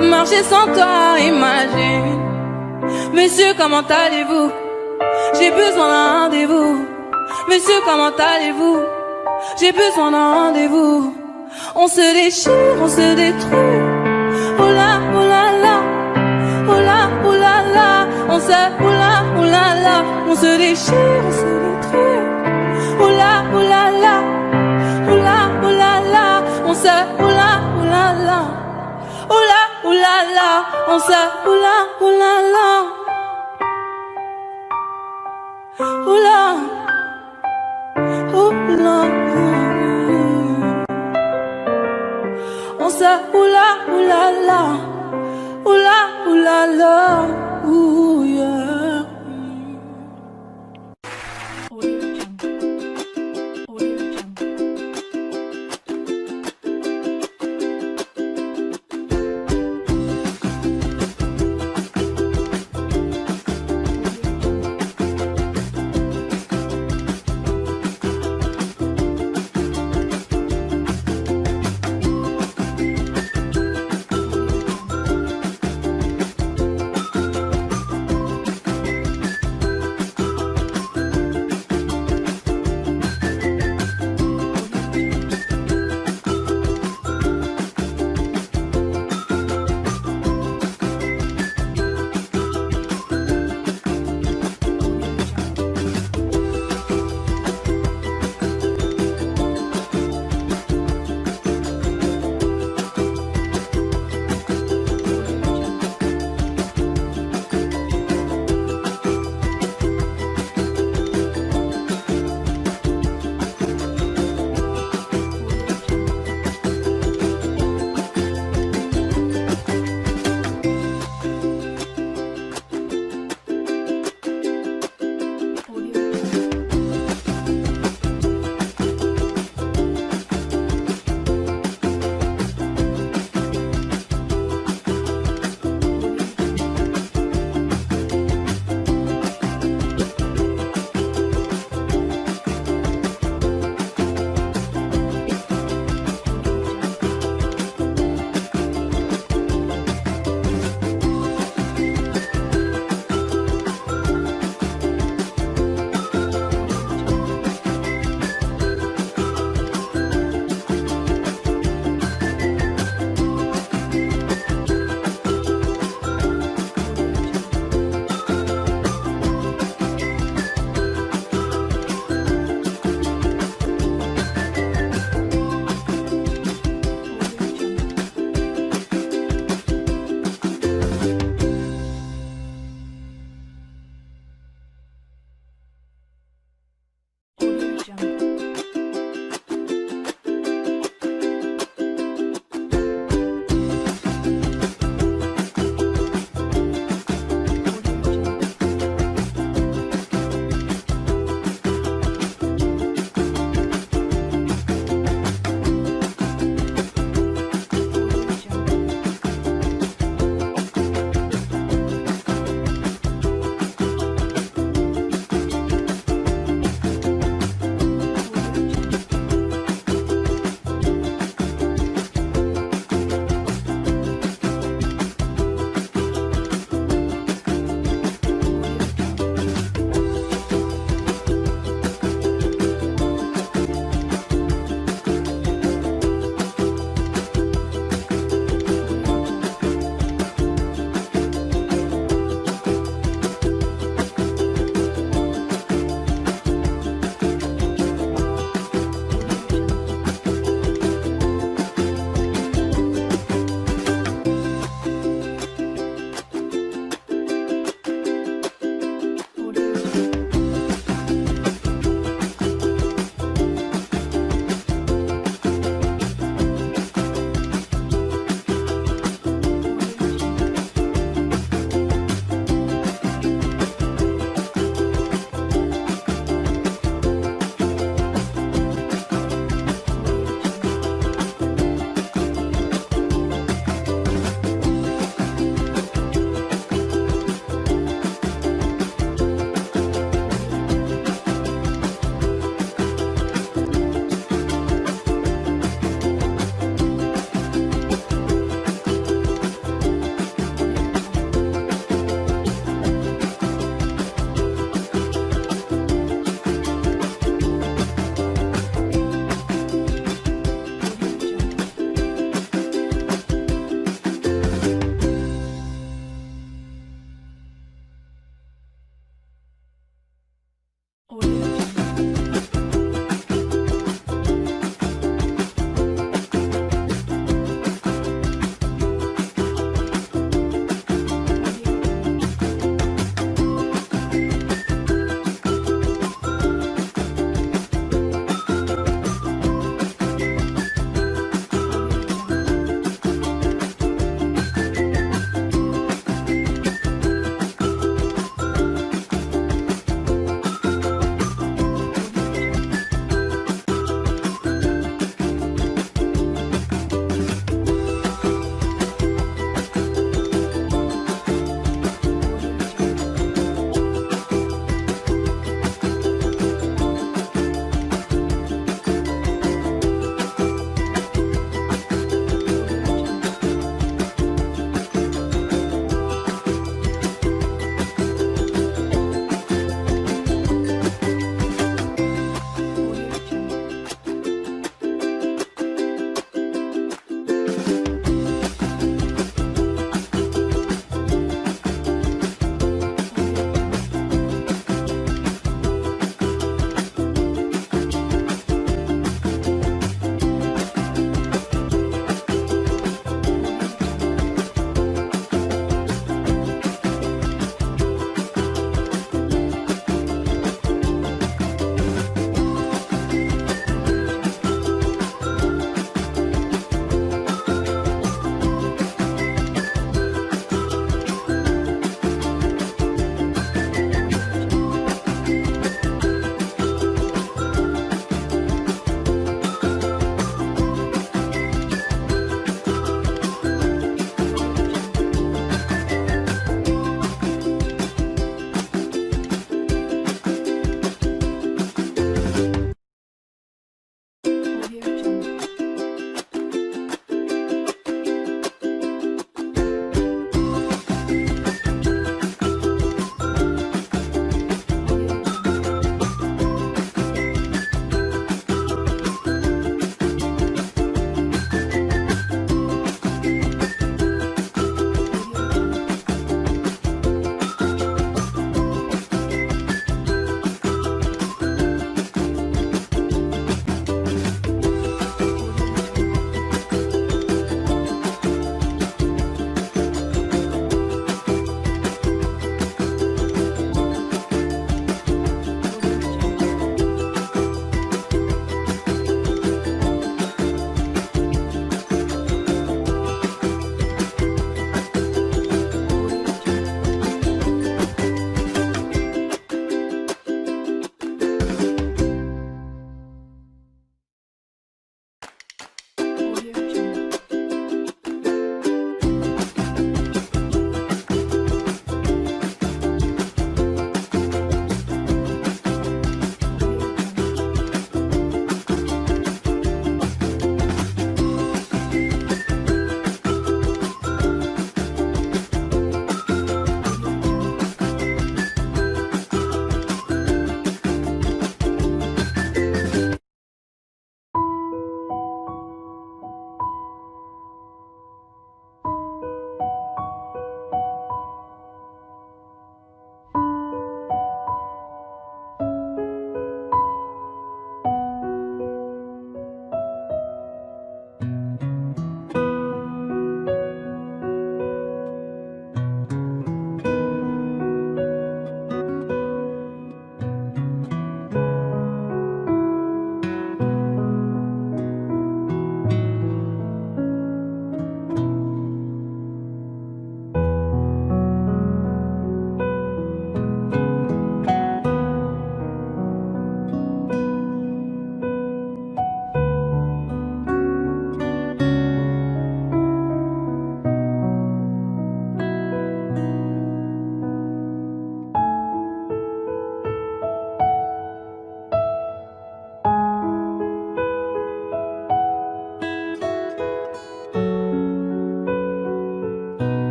Marcher sans toi, imagine. Monsieur, comment allez-vous? J'ai besoin d'un rendez-vous. Monsieur, comment allez-vous? J'ai besoin d'un rendez-vous. On se déchire, on se détruit. Oh là, oh là là. Oh là, oh là là. On se, oh là, oh là là. On se déchire, on se détruit. Oh là, oh là là. Oh là, oh là là. On se, oh là, oh là là. Oh là, oh là là, on se, oh là, oh là là. Oh là, oh là, on se, oh là, oh là là. Oh là, oh là là, ouh yeah.